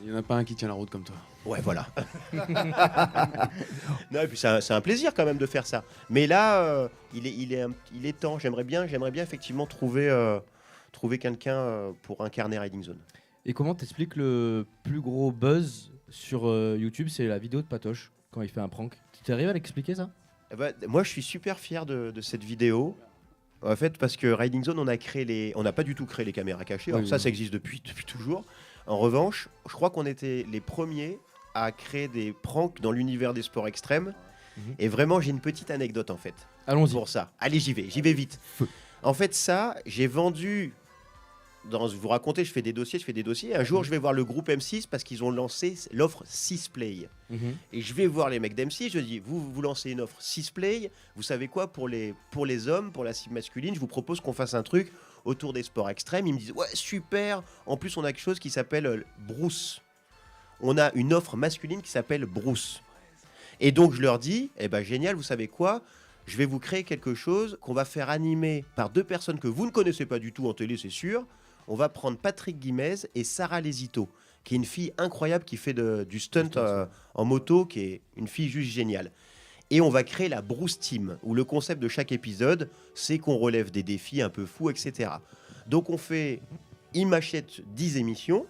Il n'y en a pas un qui tient la route comme toi. Ouais, voilà. Non, et puis c'est un plaisir quand même de faire ça. Mais là, il est temps. J'aimerais bien effectivement trouver quelqu'un pour incarner Riding Zone. Et comment t'expliques le plus gros buzz sur YouTube? C'est la vidéo de Patoche quand il fait un prank. Tu arrives à l'expliquer ça? Moi, je suis super fier de cette vidéo. En fait, parce que Riding Zone, on n'a pas du tout créé les caméras cachées. Alors, ça existe depuis toujours. En revanche, je crois qu'on était les premiers à créer des pranks dans l'univers des sports extrêmes. Et vraiment, j'ai une petite anecdote en fait. Allons-y. Pour ça. Allez, j'y vais vite. En fait, ça, j'ai vendu. Vous racontez, je fais des dossiers. Un jour, je vais voir le groupe M6 parce qu'ils ont lancé l'offre 6play. Et je vais voir les mecs d'M6, je dis, vous lancez une offre 6play, vous savez quoi, pour les hommes, pour la cible masculine, je vous propose qu'on fasse un truc autour des sports extrêmes. Ils me disent, ouais, super. En plus, on a quelque chose qui s'appelle Bruce. On a une offre masculine qui s'appelle Bruce. Et donc, je leur dis, génial, vous savez quoi, je vais vous créer quelque chose qu'on va faire animer par 2 personnes que vous ne connaissez pas du tout en télé, c'est sûr. On va prendre Patrick Guimez et Sarah Lesito, qui est une fille incroyable qui fait du stunt en moto, qui est une fille juste géniale. Et on va créer la Bruce Team, où le concept de chaque épisode, c'est qu'on relève des défis un peu fous, etc. Donc ils m'achètent 10 émissions,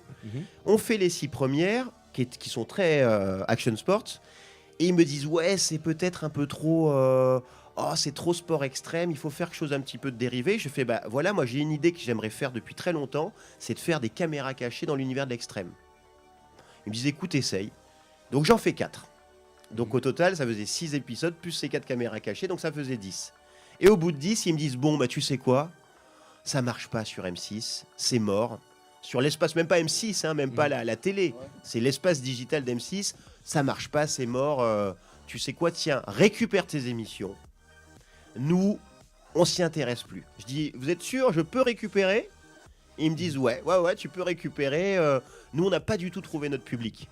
on fait les 6 premières, qui sont très action sports, et ils me disent, ouais, c'est peut-être un peu trop... c'est trop sport extrême, il faut faire quelque chose un petit peu de dérivé. Je fais, voilà, moi j'ai une idée que j'aimerais faire depuis très longtemps, c'est de faire des caméras cachées dans l'univers de l'extrême. Ils me disent, écoute, essaye. Donc j'en fais 4. Donc au total, ça faisait 6 épisodes, plus ces 4 caméras cachées, donc ça faisait 10. Et au bout de 10, ils me disent, bon, tu sais quoi, ça marche pas sur M6, c'est mort. Sur l'espace, même pas M6, hein, même pas la télé, c'est l'espace digital d'M6, ça marche pas, c'est mort. Tu sais quoi, tiens, récupère tes émissions. Nous, on s'y intéresse plus. Je dis, vous êtes sûr, je peux récupérer? Et ils me disent, ouais, tu peux récupérer. Nous, on n'a pas du tout trouvé notre public.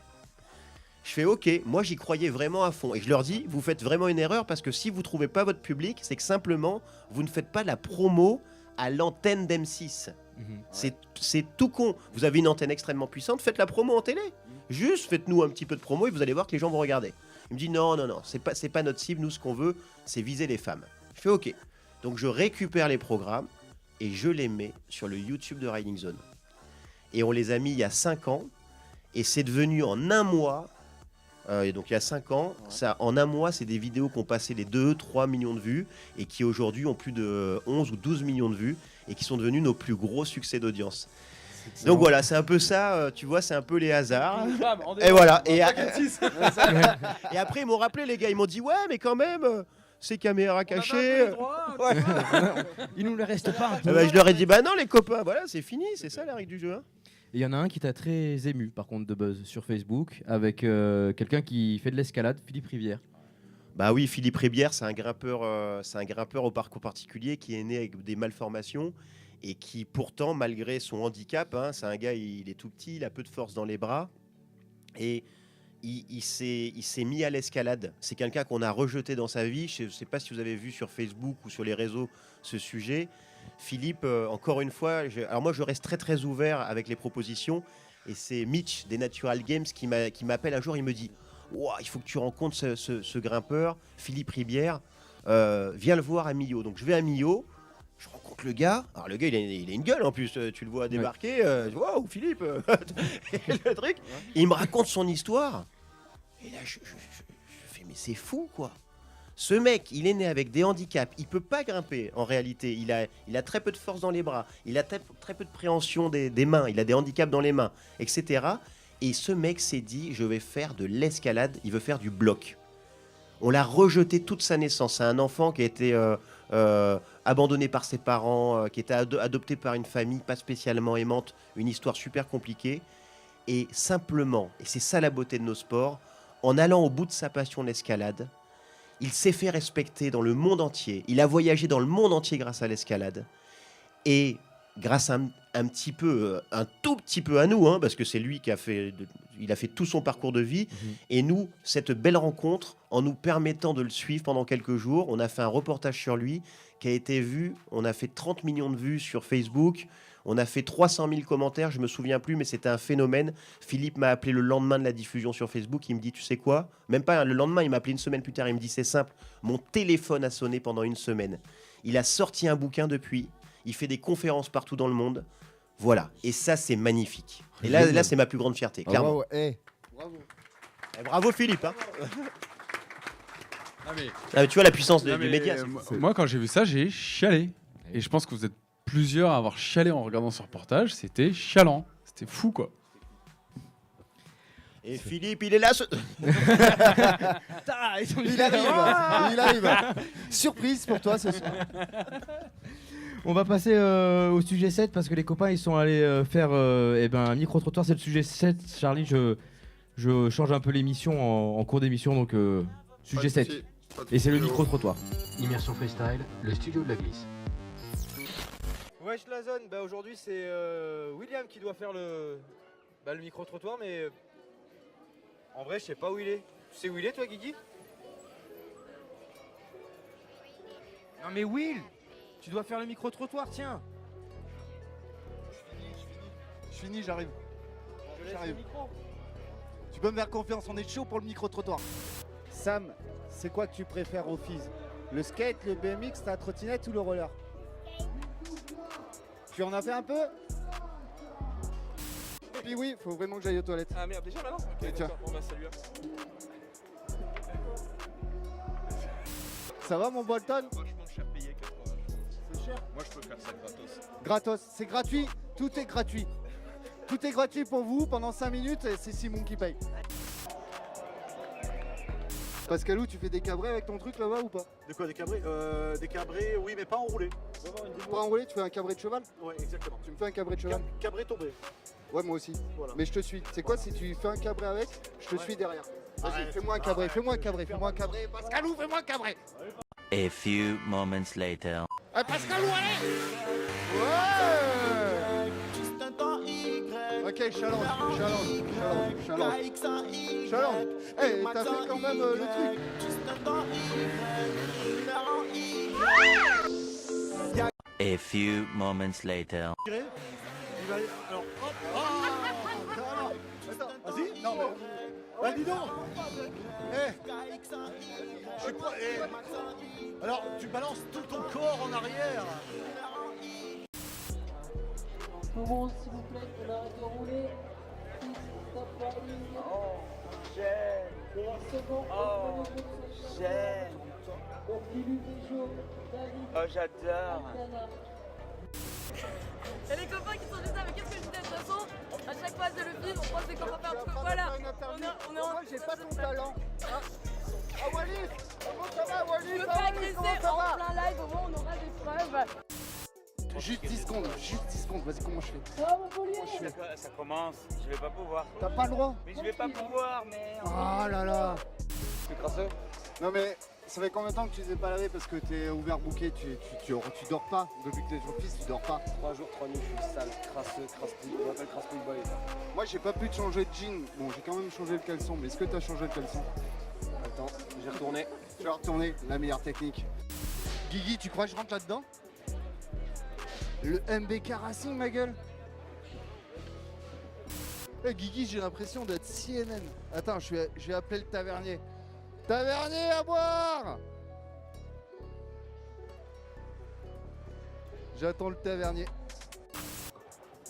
Je fais, ok, moi j'y croyais vraiment à fond. Et je leur dis, vous faites vraiment une erreur parce que si vous ne trouvez pas votre public, c'est que simplement, vous ne faites pas la promo à l'antenne d'M6. C'est tout con. Vous avez une antenne extrêmement puissante, faites la promo en télé. Juste faites-nous un petit peu de promo et vous allez voir que les gens vont regarder. Il me dit, non, c'est pas notre cible. Nous, ce qu'on veut, c'est viser les femmes. Je fais ok. Donc je récupère les programmes et je les mets sur le YouTube de Riding Zone. Et on les a mis il y a 5 ans. Et c'est devenu en un mois. Et donc il y a 5 ans, en un mois, c'est des vidéos qui ont passé les 2-3 millions de vues et qui aujourd'hui ont plus de 11 ou 12 millions de vues et qui sont devenus nos plus gros succès d'audience. Donc voilà, c'est un peu ça, tu vois, c'est un peu les hasards. Et voilà. Et après, ils m'ont rappelé, les gars, ils m'ont dit, ouais, mais quand même... ces caméras cachées. Il nous les reste pas. Je leur ai dit, non, les copains, voilà, c'est fini, c'est ça la règle du jeu. Hein. Il y en a un qui t'a très ému, par contre, de buzz sur Facebook, avec quelqu'un qui fait de l'escalade, Philippe Rivière. Bah oui, Philippe Rivière, c'est un grimpeur au parcours particulier qui est né avec des malformations et qui, pourtant, malgré son handicap, c'est un gars, il est tout petit, il a peu de force dans les bras et il s'est mis à l'escalade. C'est quelqu'un qu'on a rejeté dans sa vie. Je ne sais pas si vous avez vu sur Facebook ou sur les réseaux ce sujet. Philippe, encore une fois, alors moi je reste très très ouvert avec les propositions et c'est Mitch des Natural Games qui m'appelle un jour, il me dit wow, il faut que tu rencontres ce grimpeur, Philippe Rivière, viens le voir à Millau. Donc je vais à Millau, je rencontre le gars, alors le gars il a une gueule en plus, tu le vois débarquer, waouh Philippe, le truc, il me raconte son histoire et là je fais mais c'est fou quoi. Ce mec, il est né avec des handicaps, il peut pas grimper en réalité, il a très peu de force dans les bras, il a très peu de préhension des mains, il a des handicaps dans les mains, etc. Et ce mec s'est dit, je vais faire de l'escalade, il veut faire du bloc. On l'a rejeté toute sa naissance. C'est un enfant qui a été abandonné par ses parents, qui était adopté par une famille pas spécialement aimante, une histoire super compliquée. Et simplement, et c'est ça la beauté de nos sports, en allant au bout de sa passion, l'escalade, il s'est fait respecter dans le monde entier. Il a voyagé dans le monde entier grâce à l'escalade. Et grâce à un tout petit peu à nous, hein, parce que c'est lui qui a fait tout son parcours de vie. Et nous, cette belle rencontre, en nous permettant de le suivre pendant quelques jours, on a fait un reportage sur lui qui a été vu. On a fait 30 millions de vues sur Facebook. On a fait 300 000 commentaires, je me souviens plus, mais c'était un phénomène. Philippe m'a appelé le lendemain de la diffusion sur Facebook. Il me dit, tu sais quoi? Même pas le lendemain, il m'a appelé une semaine plus tard. Il me dit, c'est simple, mon téléphone a sonné pendant une semaine. Il a sorti un bouquin depuis. Il fait des conférences partout dans le monde. Voilà. Et ça, c'est magnifique. Et là c'est ma plus grande fierté, clairement. Bravo. Hey. Bravo. Et bravo Philippe. Hein. Ah, mais tu vois la puissance du média. Moi, quand j'ai vu ça, j'ai chialé. Et je pense que vous êtes plusieurs à avoir chialé en regardant ce reportage. C'était chialant. C'était fou, quoi. Et Philippe, il est là. Il arrive. Surprise pour toi ce soir. On va passer au sujet 7 parce que les copains ils sont allés faire un micro-trottoir. C'est le sujet 7. Charlie, je change un peu l'émission en cours d'émission, donc sujet 7. Et c'est le micro-trottoir. Immersion freestyle, le studio de la glisse. Wesh la zone, aujourd'hui c'est William qui doit faire le micro-trottoir, mais en vrai je sais pas où il est. Tu sais où il est toi Guigui? Non mais Will, tu dois faire le micro-trottoir, tiens. Je finis, j'arrive. Tu peux me faire confiance, on est chaud pour le micro-trottoir. Sam, c'est quoi que tu préfères au FIS? Le skate, le BMX, la trottinette ou le roller? Tu en as fait un peu? Et puis oui, faut vraiment que j'aille aux toilettes. Ah merde, déjà maintenant? Ok, tiens. Bon bah salut. Ça va mon Bolton? Franchement cher payé 80. C'est cher? Moi je peux faire ça gratos. Gratos, c'est gratuit, tout est gratuit. Tout est gratuit pour vous pendant 5 minutes et c'est Simon qui paye. Pascalou, tu fais des cabrés avec ton truc là-bas ou pas? De quoi, des cabrés? Des cabrés, oui, mais pas enroulés. Pas enroulé, tu fais un cabré de cheval? Ouais, exactement. Tu me fais un cabré de cheval? Cabré tombé. Ouais, moi aussi. Voilà. Mais je te suis. C'est quoi, si tu fais un cabré avec, je te suis derrière. Vas-y, Arrête. fais-moi un cabré, fais-moi un cabré, fais-moi un cabré. Pascalou, fais-moi un cabré. A few moments later. Pascalou, allez! Ouais! Ok, challenge. Hey, t'as fait quand même le truc. A few moments later. Il va aller. Alors, hop. Attends, vas-y. Non, mais. Bah, dis donc. Je suis pas. Alors, tu balances tout ton corps en arrière. Tout le monde, s'il vous plaît, on arrête de rouler. Oh, j'aime. Oh, j'aime. Oh, j'adore. Et les copains qui sont juste là, mais qu'est-ce que je disais de toute façon? À chaque fois c'est le film, on pense qu'on va faire un truc. Voilà, on est en. Moi j'ai pas ton talent. Ah Wallis, comment ça va Wallis? Je peux pas agresser en plein live, au moins on aura des preuves. Juste 10 secondes, vas-y, comment je fais? Ça commence, je vais pas pouvoir. T'as pas le droit? Mais je vais pas pouvoir, merde. Oh là là. Tu es crasseux? Non mais ça fait combien de temps que tu les as pas lavés parce que t'es ouvert bouquet, tu dors pas? Depuis que t'es sur piste, tu dors pas? 3 jours, 3 nuits, je suis sale, crasseux, crasse-couille, on m'appelle crasse-couille boy. Moi j'ai pas pu te changer de jean, bon j'ai quand même changé le caleçon, mais est-ce que t'as changé le caleçon? Attends, j'ai retourné. Tu vas retourner, la meilleure technique. Guigui, tu crois que je rentre là-dedans? Le MBK Racing, ma gueule. Guigui, j'ai l'impression d'être CNN. Attends, je vais appeler le tavernier. Tavernier à boire! J'attends le tavernier.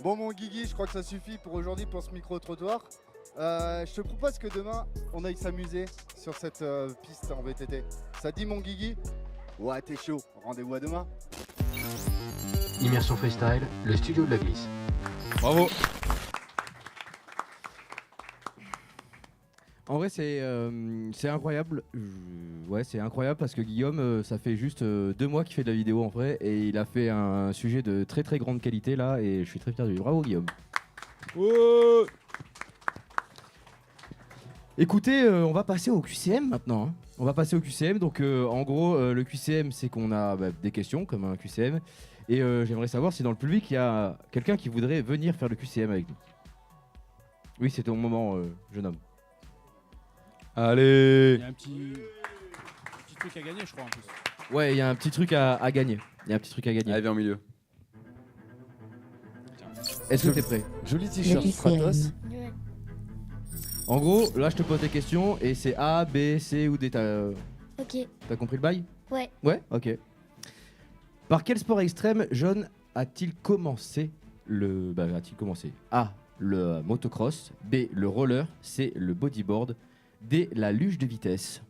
Bon mon Guigui, je crois que ça suffit pour aujourd'hui pour ce micro-trottoir. Je te propose que demain, on aille s'amuser sur cette piste en VTT. Ça dit mon Guigui? Ouais, t'es chaud. Rendez-vous à demain. Immersion freestyle, le studio de la glisse. Bravo. En vrai, c'est incroyable. Ouais, c'est incroyable parce que Guillaume, ça fait juste 2 mois qu'il fait de la vidéo en vrai et il a fait un sujet de très très grande qualité là et je suis très fier de lui. Bravo Guillaume. Écoutez, on va passer au QCM maintenant. Hein. On va passer au QCM. Donc en gros, le QCM, c'est qu'on a des questions comme un QCM. Et j'aimerais savoir si dans le public, il y a quelqu'un qui voudrait venir faire le QCM avec nous. Oui, c'est ton moment, jeune homme. Allez. Il y a un petit truc à gagner, je crois, en plus. Ouais, il y a un petit truc à gagner. Allez, viens au milieu. Est-ce que t'es prêt? Joli t-shirt, Stratos. En gros, là, je te pose des questions et c'est A, B, C ou D. Ok. T'as compris le bail? Ouais. Ouais, ok. Par quel sport extrême John a-t-il commencé A, le motocross, B, le roller, C, le bodyboard, D, la luge de vitesse.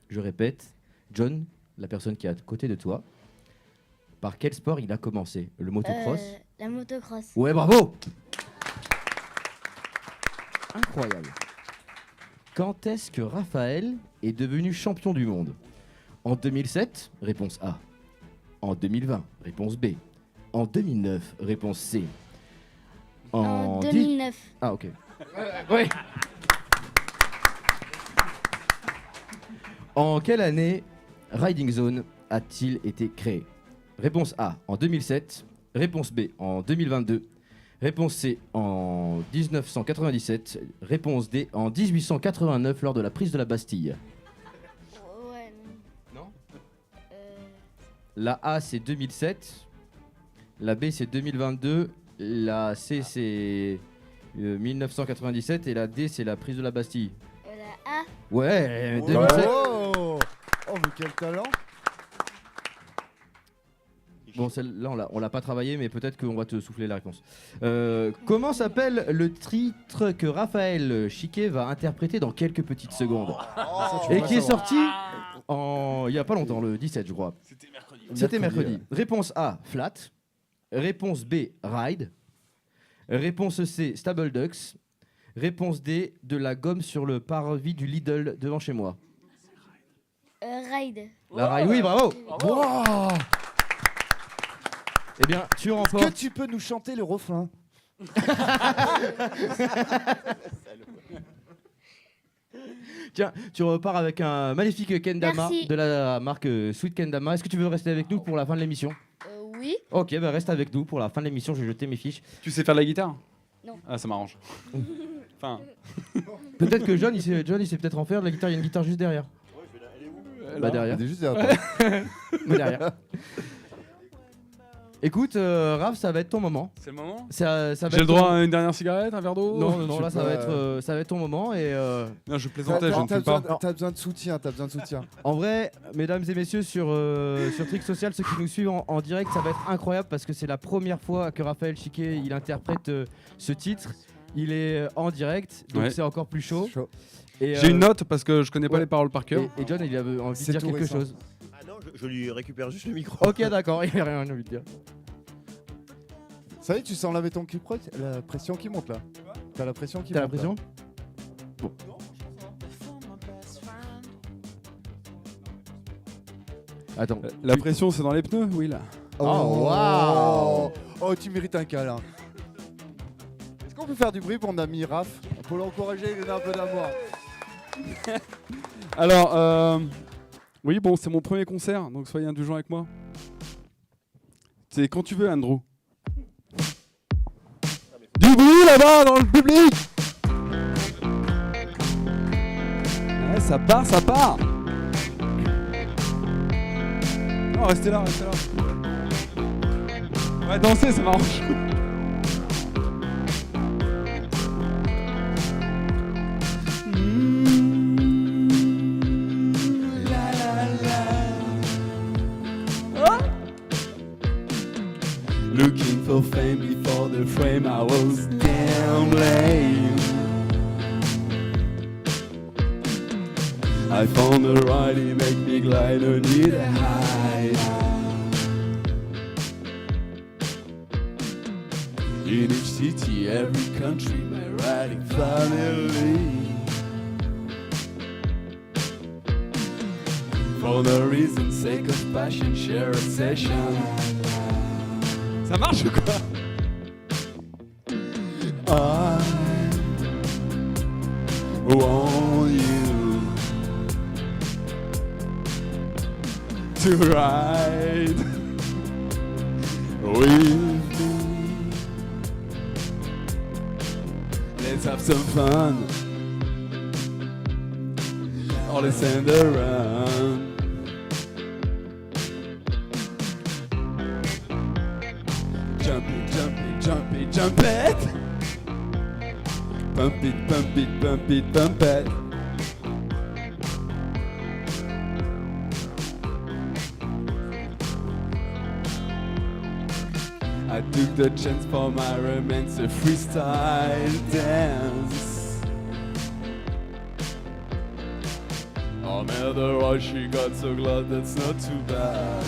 Je répète, John, la personne qui est à côté de toi, par quel sport il a commencé? Le motocross? La motocross. Ouais, bravo! Incroyable. Quand est-ce que Raphaël est devenu champion du monde? En 2007, réponse A. En 2020, réponse B. En 2009, réponse C. En 2009. Ah, ok. Ouais. En quelle année Riding Zone a-t-il été créé? Réponse A, en 2007. Réponse B, en 2022. Réponse C, en 1997. Réponse D, en 1889, lors de la prise de la Bastille. Ouais. Non. La A, c'est 2007. La B, c'est 2022. La C, c'est 1997. Et la D, c'est la prise de la Bastille. La A. Ouais, 2007. Oh, mais quel talent! Bon, celle-là, on l'a pas travaillé, mais peut-être qu'on va te souffler la réponse. Comment s'appelle le titre que Raphaël Chiquet va interpréter dans quelques petites secondes et qui est sorti il y a pas longtemps, le 17, je crois. C'était mercredi. Réponse A, Flat. Réponse B, Ride. Réponse C, Stable Ducks. Réponse D, de la gomme sur le parvis du Lidl devant chez moi. Ride. La Ride, oui, bravo. Wow. Eh bien, tu remportes. Est-ce que tu peux nous chanter le refrain? Tiens, tu repars avec un magnifique kendama Merci. de la marque Sweet Kendama. Est-ce que tu veux rester avec nous pour la fin de l'émission? Oui. Ok, bah reste avec nous pour la fin de l'émission. Je vais jeter mes fiches. Tu sais faire de la guitare? Non. Ah, ça m'arrange. Enfin. Peut-être que John, il sait peut-être en faire de la guitare. Il y a une guitare juste derrière. Bah derrière. Elle est juste derrière. Bah derrière. Écoute, Raph, ça va être ton moment. C'est le moment? J'ai le droit à une dernière cigarette, un verre d'eau? Non, là, ça va être ton moment. Et non, je plaisantais, je ne fume pas. T'as besoin de soutien, En vrai, mesdames et messieurs, sur Trix Social, ceux qui nous suivent en direct, ça va être incroyable parce que c'est la première fois que Raphaël Chiquet il interprète ce titre. Il est en direct, donc c'est encore plus chaud. J'ai une note parce que je connais pas les paroles par cœur. Et John, il avait envie de dire quelque chose. Ah non, je lui récupère juste le micro. Ok, d'accord, il n'y a rien envie de dire. Ça y est, tu sens laver ton cul proche, la pression qui monte là. T'as la pression qui monte. T'as la pression? Bon. Attends. La pression, c'est dans les pneus, oui là. Oh, waouh! Oh, tu mérites un câlin. Est-ce qu'on peut faire du bruit pour mon ami Raph? Pour l'encourager, il donner un peu d'amour. Alors, oui, bon, c'est mon premier concert, donc soyez indulgents avec moi. C'est quand tu veux, Andrew. Du bruit là-bas dans le public! Ouais, ça part, ça part! Non, restez là, restez là. On va danser, ça m'arrange. Looking for fame before the frame, I was damn lame. I found the ride, it make me glide, no need to hide. In each city, every country, my riding family. For no reason, sake of passion, share a session. Ça marche ou quoi? I want you to ride with me. Let's have some fun. All the sand around. Jump it, jump it, jump it, jump it. Pump it, pump it, pump it, pump it. I took the chance for my romance, a freestyle dance. Oh, matter why she got so glad, that's not too bad.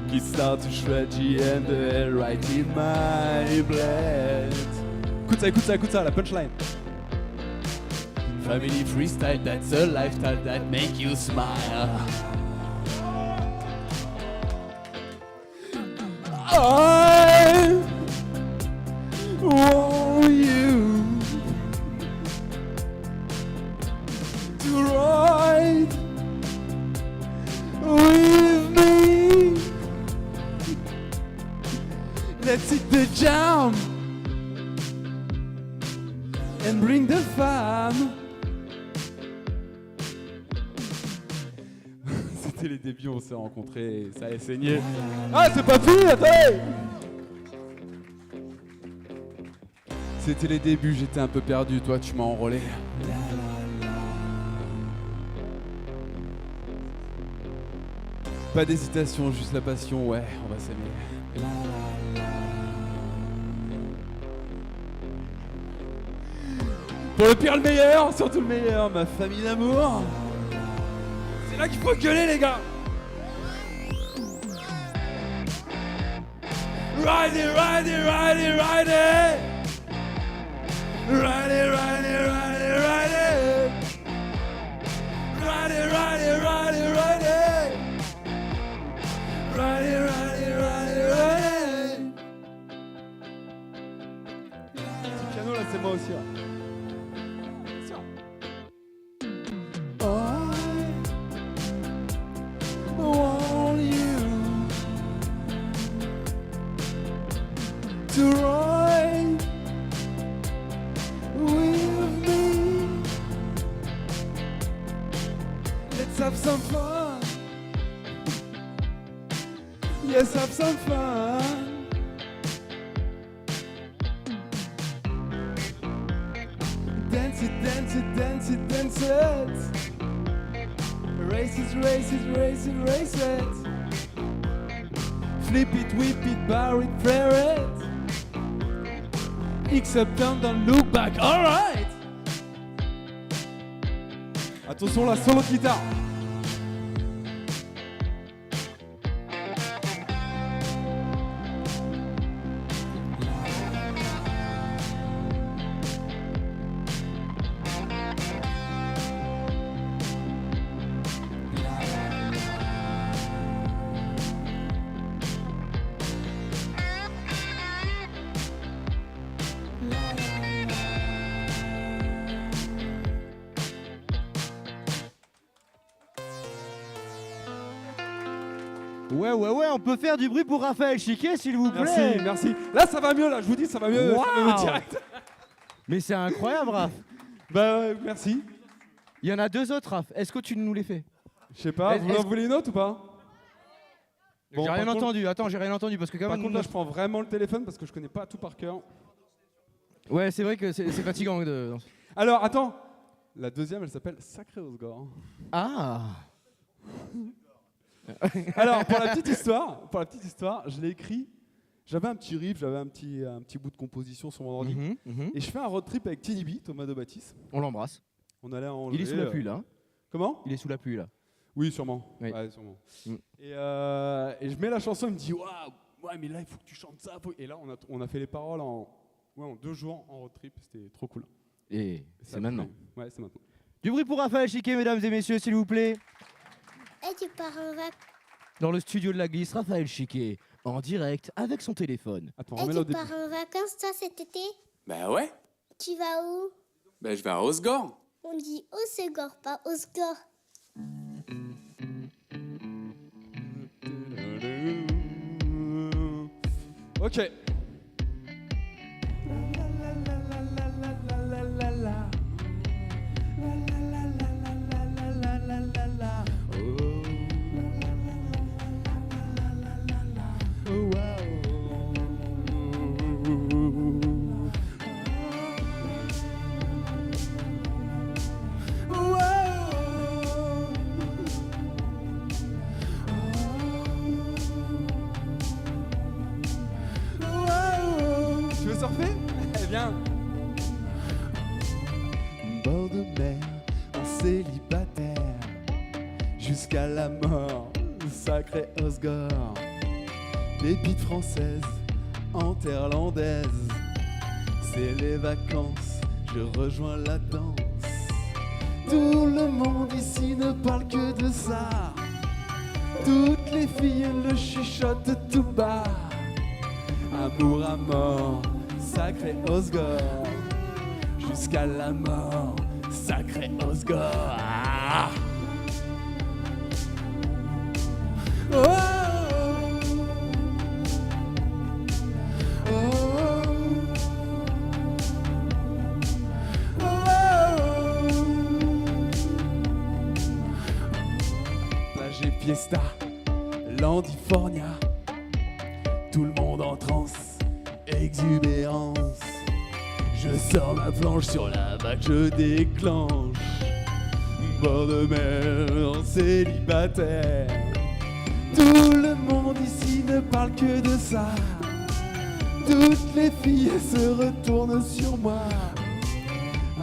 He start to shred the and the hair right in my blood. Écoute ça, la punchline. Family freestyle, that's a lifestyle that make you smile. I want you to ride with me. Let's hit the jam and bring the fun. C'était les débuts, on s'est rencontrés et ça a saigné. Ah, c'est pas fini, attendez! C'était les débuts, j'étais un peu perdu, toi tu m'as enrôlé. Pas d'hésitation, juste la passion, ouais, on va s'aimer. Pour le pire, le meilleur, surtout le meilleur, ma famille d'amour. C'est là qu'il faut gueuler, les gars. Ride it, ride it, ride it, ride it. Ride it, ride it, ride it, ride it. Ride it, ride it, ride it, ride it. Ride it, ride it, ride it, ride it. Petit piano là, c'est moi aussi. Là. Want you to ride with me. Let's have some fun. Yes, have some fun. Dance it, dance it, dance it, dance it. Race it, race it, race it, race it. Flip it, whip it, bar it, flare it. X up, down, don't look back, alright. Attention, la solo de guitare. Ouais, on peut faire du bruit pour Raphaël Chiquet, s'il vous plaît. Merci. Là, ça va mieux, là, je vous dis, ça va mieux. Wow. Ça va mieux direct. Mais c'est incroyable, Raph. Bah, merci. Il y en a deux autres, Raph. Est-ce que tu nous les fais? Je sais pas, vous en voulez une autre ou pas? J'ai rien entendu, attends, j'ai rien entendu parce que quand Par même... contre, là, je prends vraiment le téléphone parce que je connais pas tout par cœur. Ouais, c'est vrai que c'est fatigant de... Alors, attends. La deuxième, elle s'appelle Sacré Osgore. Ah. Alors, pour la petite histoire, je l'ai écrit. J'avais un petit riff, j'avais un petit bout de composition sur mon ordi. Et je fais un road trip avec Tiny B, Thomas de Baptiste. On l'embrasse. On allait à Angers. Il est sous la pluie, là. Comment? Il est sous la pluie, là. Oui, sûrement. Oui. Ouais, sûrement. Et je mets la chanson, il me dit waouh, ouais, mais là, il faut que tu chantes ça. Et là, on a fait les paroles en 2 jours en road trip. C'était trop cool. Et c'est maintenant. Ouais, c'est maintenant. Du bruit pour Raphaël Chiquet, mesdames et messieurs, s'il vous plaît. Et tu pars en vacances. Dans le studio de la glisse, Raphaël Chiquet, en direct avec son téléphone. Attends, Et tu pars en vacances, toi, cet été? Bah ouais, Tu vas où? bah je vais à Osgore. On dit Osegor, pas Osgore. Ok. Tu veux surfer? Eh bien. Bord de mer, en célibataire, jusqu'à la mort, sacré Osgore. Pépite française, enterlandaise, c'est les vacances, je rejoins la danse. Tout le monde ici ne parle que de ça. Toutes les filles le chuchotent tout bas. Amour à mort, sacré Osgore. Jusqu'à la mort, sacré Osgore. Ah. Oh. Plage et fiesta, Landifornia, tout le monde en transe, exubérance. Je sors ma planche sur la vague, je déclenche. Bord de mer, en célibataire. Tout le monde ici ne parle que de ça. Toutes les filles se retournent sur moi.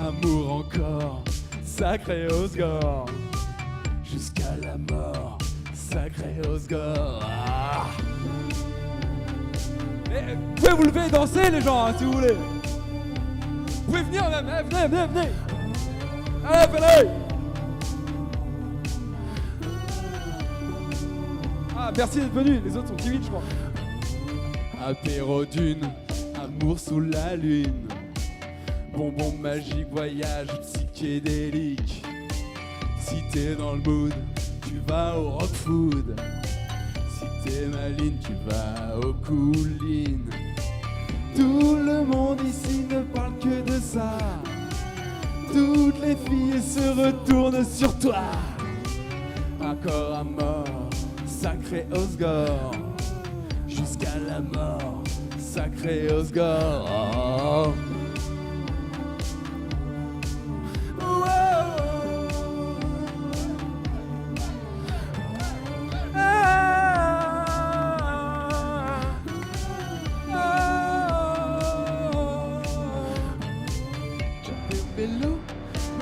Amour encore, sacré Osgore. Jusqu'à la mort, sacré Osgore. Ah. Eh, vous pouvez vous lever et danser, les gens, hein, si vous voulez. Vous pouvez venir même, venez. Allez, venez. Ah, merci d'être venu, les autres sont timides, je crois. Apéro d'une, amour sous la lune. Bonbon magique, voyage psychédélique. Si t'es dans le mood, tu vas au rock food. Si t'es maline, tu vas au coolin. Tout le monde ici ne parle que de ça. Toutes les filles se retournent sur toi. Encore à mort, sacré Osgore. Jusqu'à la mort, sacré Osgore. Oh.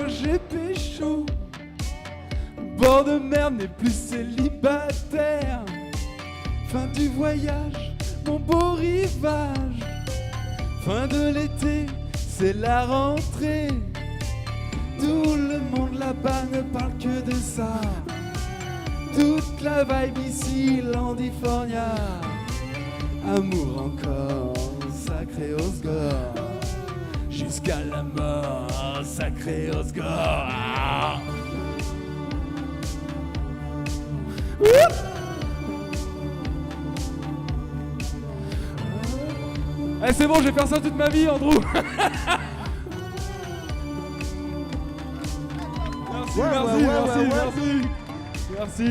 J'ai pécho. Bord de mer n'est plus célibataire. Fin du voyage, mon beau rivage. Fin de l'été, c'est la rentrée. Tout le monde là-bas ne parle que de ça. Toute la vibe ici, Landifornia. Amour encore, sacré Osgore. Jusqu'à la mort, sacré Osgore. Ah. Eh, c'est bon, je vais faire ça toute ma vie, Andrew.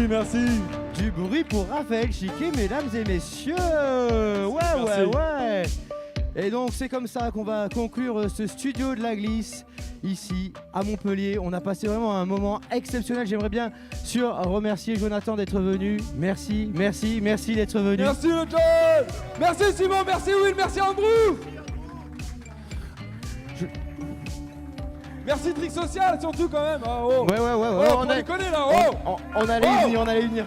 Merci. Du bruit pour Raphaël Chiquet, mesdames et messieurs. Ouais. Et donc c'est comme ça qu'on va conclure ce studio de la glisse ici à Montpellier. On a passé vraiment un moment exceptionnel. J'aimerais bien remercier Jonathan d'être venu. Merci d'être venu. Merci le John. Merci Simon, merci Will, merci Andrew. Merci Trick Social surtout quand même. Oh. Ouais. Oh, on déconner là. On allait y venir.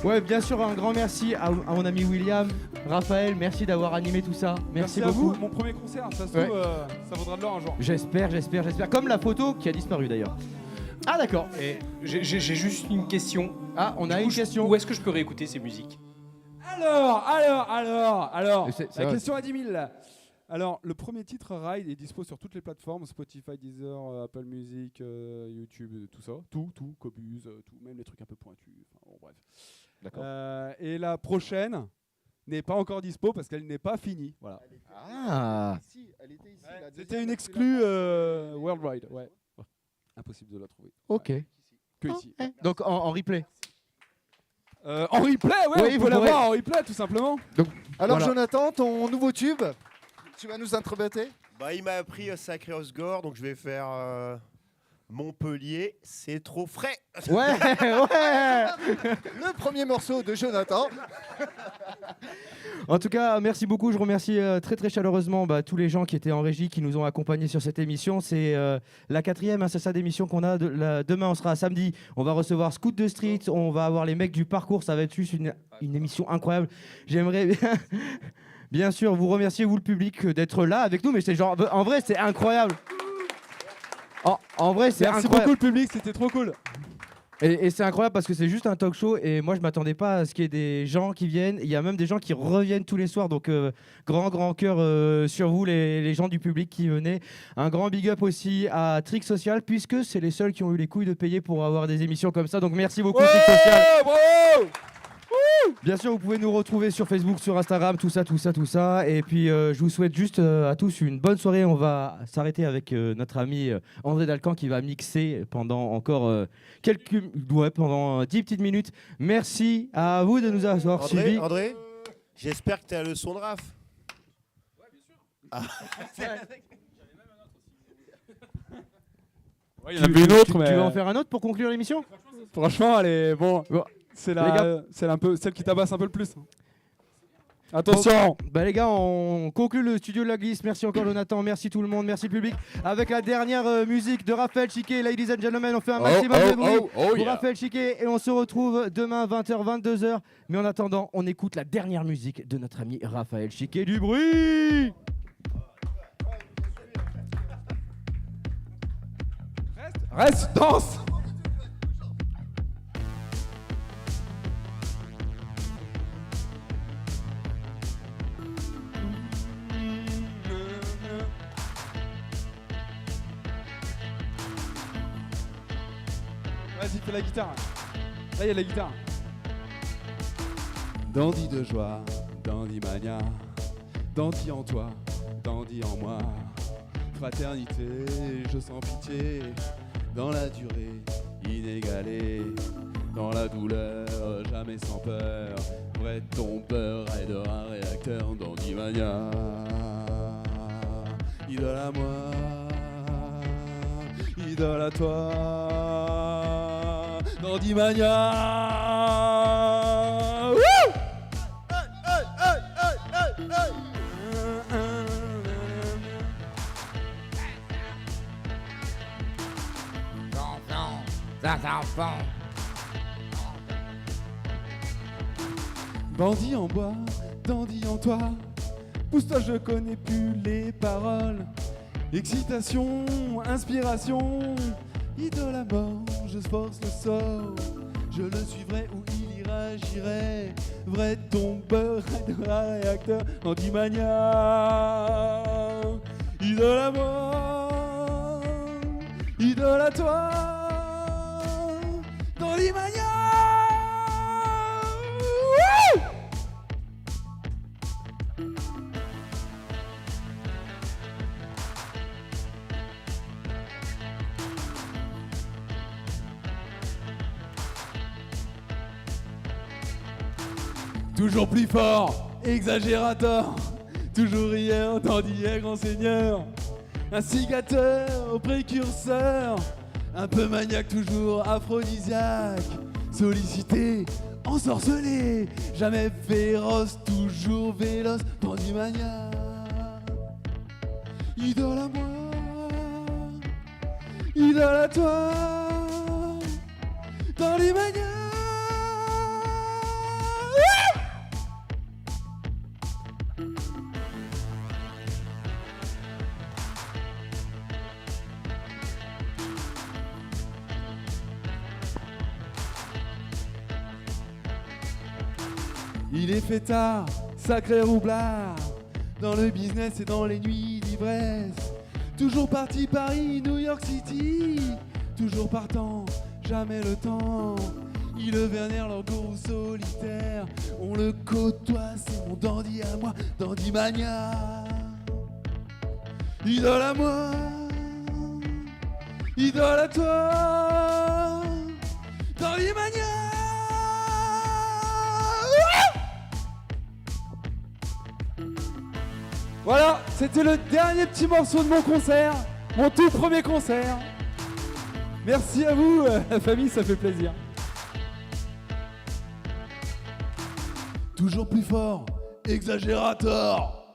Ouais, bien sûr, un grand merci à mon ami William. Raphaël, merci d'avoir animé tout ça. Merci à beaucoup. vous, mon premier concert, ça se Ouais. trouve, ça vaudra de l'or un jour. J'espère. Comme la photo qui a disparu d'ailleurs. Ah d'accord. Et j'ai juste une question. Ah, on a une question. Où est-ce que je peux réécouter ces musiques? Alors, c'est la vrai. question à 10 000. Alors, le premier titre, Ride, est dispo sur toutes les plateformes, Spotify, Deezer, Apple Music, YouTube, tout ça. Tout, Cobuz, tout, même les trucs un peu pointus. Enfin, bon, bref. D'accord. Et la prochaine n'est pas encore dispo parce qu'elle n'est pas finie. Voilà. Ah. C'était une exclue Worldwide. Ouais. Impossible de la trouver. Ok. Que ici. Donc en replay. En replay, ouais, Oui, on vous peut la pourrez- voir en replay, tout simplement. Donc, Alors voilà. Jonathan, ton nouveau tube, tu vas nous interpréter? Bah, il m'a appris Sacré Osgore, donc je vais faire Montpellier, c'est trop frais. Ouais. Le premier morceau de Jonathan. En tout cas, merci beaucoup. Je remercie très très chaleureusement tous les gens qui étaient en régie, qui nous ont accompagnés sur cette émission. C'est la 4e, hein, c'est ça d'émission qu'on a. Demain, on sera samedi. On va recevoir Scoot de Street. On va avoir les mecs du parcours. Ça va être juste une émission incroyable. J'aimerais bien sûr vous remercier, vous le public, d'être là avec nous. Mais c'est genre, en vrai, c'est incroyable. En vrai, c'est Merci incroyable. beaucoup le public, c'était trop cool. Et c'est incroyable parce que c'est juste un talk show et moi je m'attendais pas à ce qu'il y ait des gens qui viennent. Il y a même des gens qui reviennent tous les soirs, donc grand cœur sur vous les gens du public qui venaient. Un grand big up aussi à Trick Social puisque c'est les seuls qui ont eu les couilles de payer pour avoir des émissions comme ça. Donc merci beaucoup Trick Social. Bravo. Bien sûr, vous pouvez nous retrouver sur Facebook, sur Instagram, tout ça. Et puis, je vous souhaite juste à tous une bonne soirée. On va s'arrêter avec notre ami André Dalcan qui va mixer pendant encore pendant 10 petites minutes. Merci à vous de nous avoir suivis. André, j'espère que tu as le son de Raph. Ouais, bien sûr. Ah. Ouais, il y en a plus une autre, mais... Tu veux en faire un autre pour conclure l'émission? Franchement, elle est... Bon, c'est Les gars. celle qui tabasse un peu le plus. Attention. Les gars, on conclut le studio de la glisse. Merci encore Jonathan, merci tout le monde, merci le public. Avec la dernière musique de Raphaël Chiquet, ladies and gentlemen, on fait un maximum de bruit pour Raphaël Chiquet et on se retrouve demain 20h, 22h. Mais en attendant, on écoute la dernière musique de notre ami Raphaël Chiquet. Du bruit! Reste, danse. Vas-y, fais la guitare. Là, il y a la guitare. Dandy de joie, dandy mania, dandy en toi, dandy en moi. Fraternité, je sens pitié, dans la durée inégalée, dans la douleur, jamais sans peur. Vrai ton peur, rider un réacteur, dandy mania. Idole à moi, idole à toi. Dandy Mania. Wouh! Bandit en bois, dandy en toi. Pousse-toi, je connais plus les paroles. Excitation, inspiration. Idole à mort, je force le sort. Je le suivrai où il ira, j'irai. Vrai tombeur, de réacteur, Dandymania. Idole à moi, idole à toi, Dandymania. Wouh! Toujours plus fort, exagérateur, toujours hier, d'hier, grand seigneur, instigateur, précurseur, un peu maniaque, toujours aphrodisiaque, sollicité, ensorcelé, jamais féroce, toujours véloce, Dandymania. Idole à moi, idole à toi, Dandymania. Il est fêtard, sacré roublard, dans le business et dans les nuits d'ivresse. Toujours parti Paris, New York City, toujours partant, jamais le temps. Il le Werner, l'orgo solitaire, on le côtoie, c'est mon dandy à moi, dandy mania. Idole à moi, idole à toi, dandy mania. Voilà, c'était le dernier petit morceau de mon concert, mon tout premier concert. Merci à vous, la famille, ça fait plaisir. Toujours plus fort, exagérateur.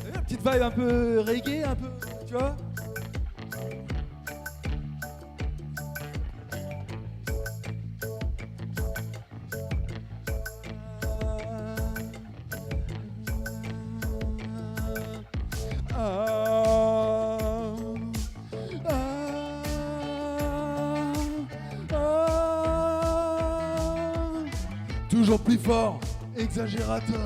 Une petite vibe un peu reggae, un peu, tu vois. Toujours plus fort, exagérateur.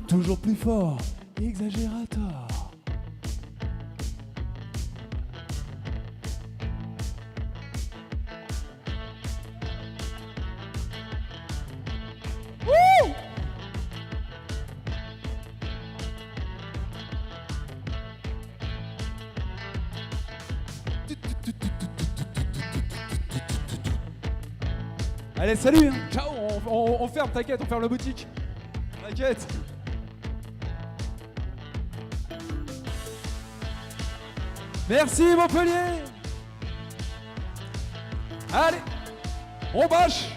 Toujours plus fort, exagérateur. Allez, salut, hein. Ciao, on ferme, t'inquiète, on ferme la boutique. T'inquiète. Merci Montpellier. Allez, on bâche.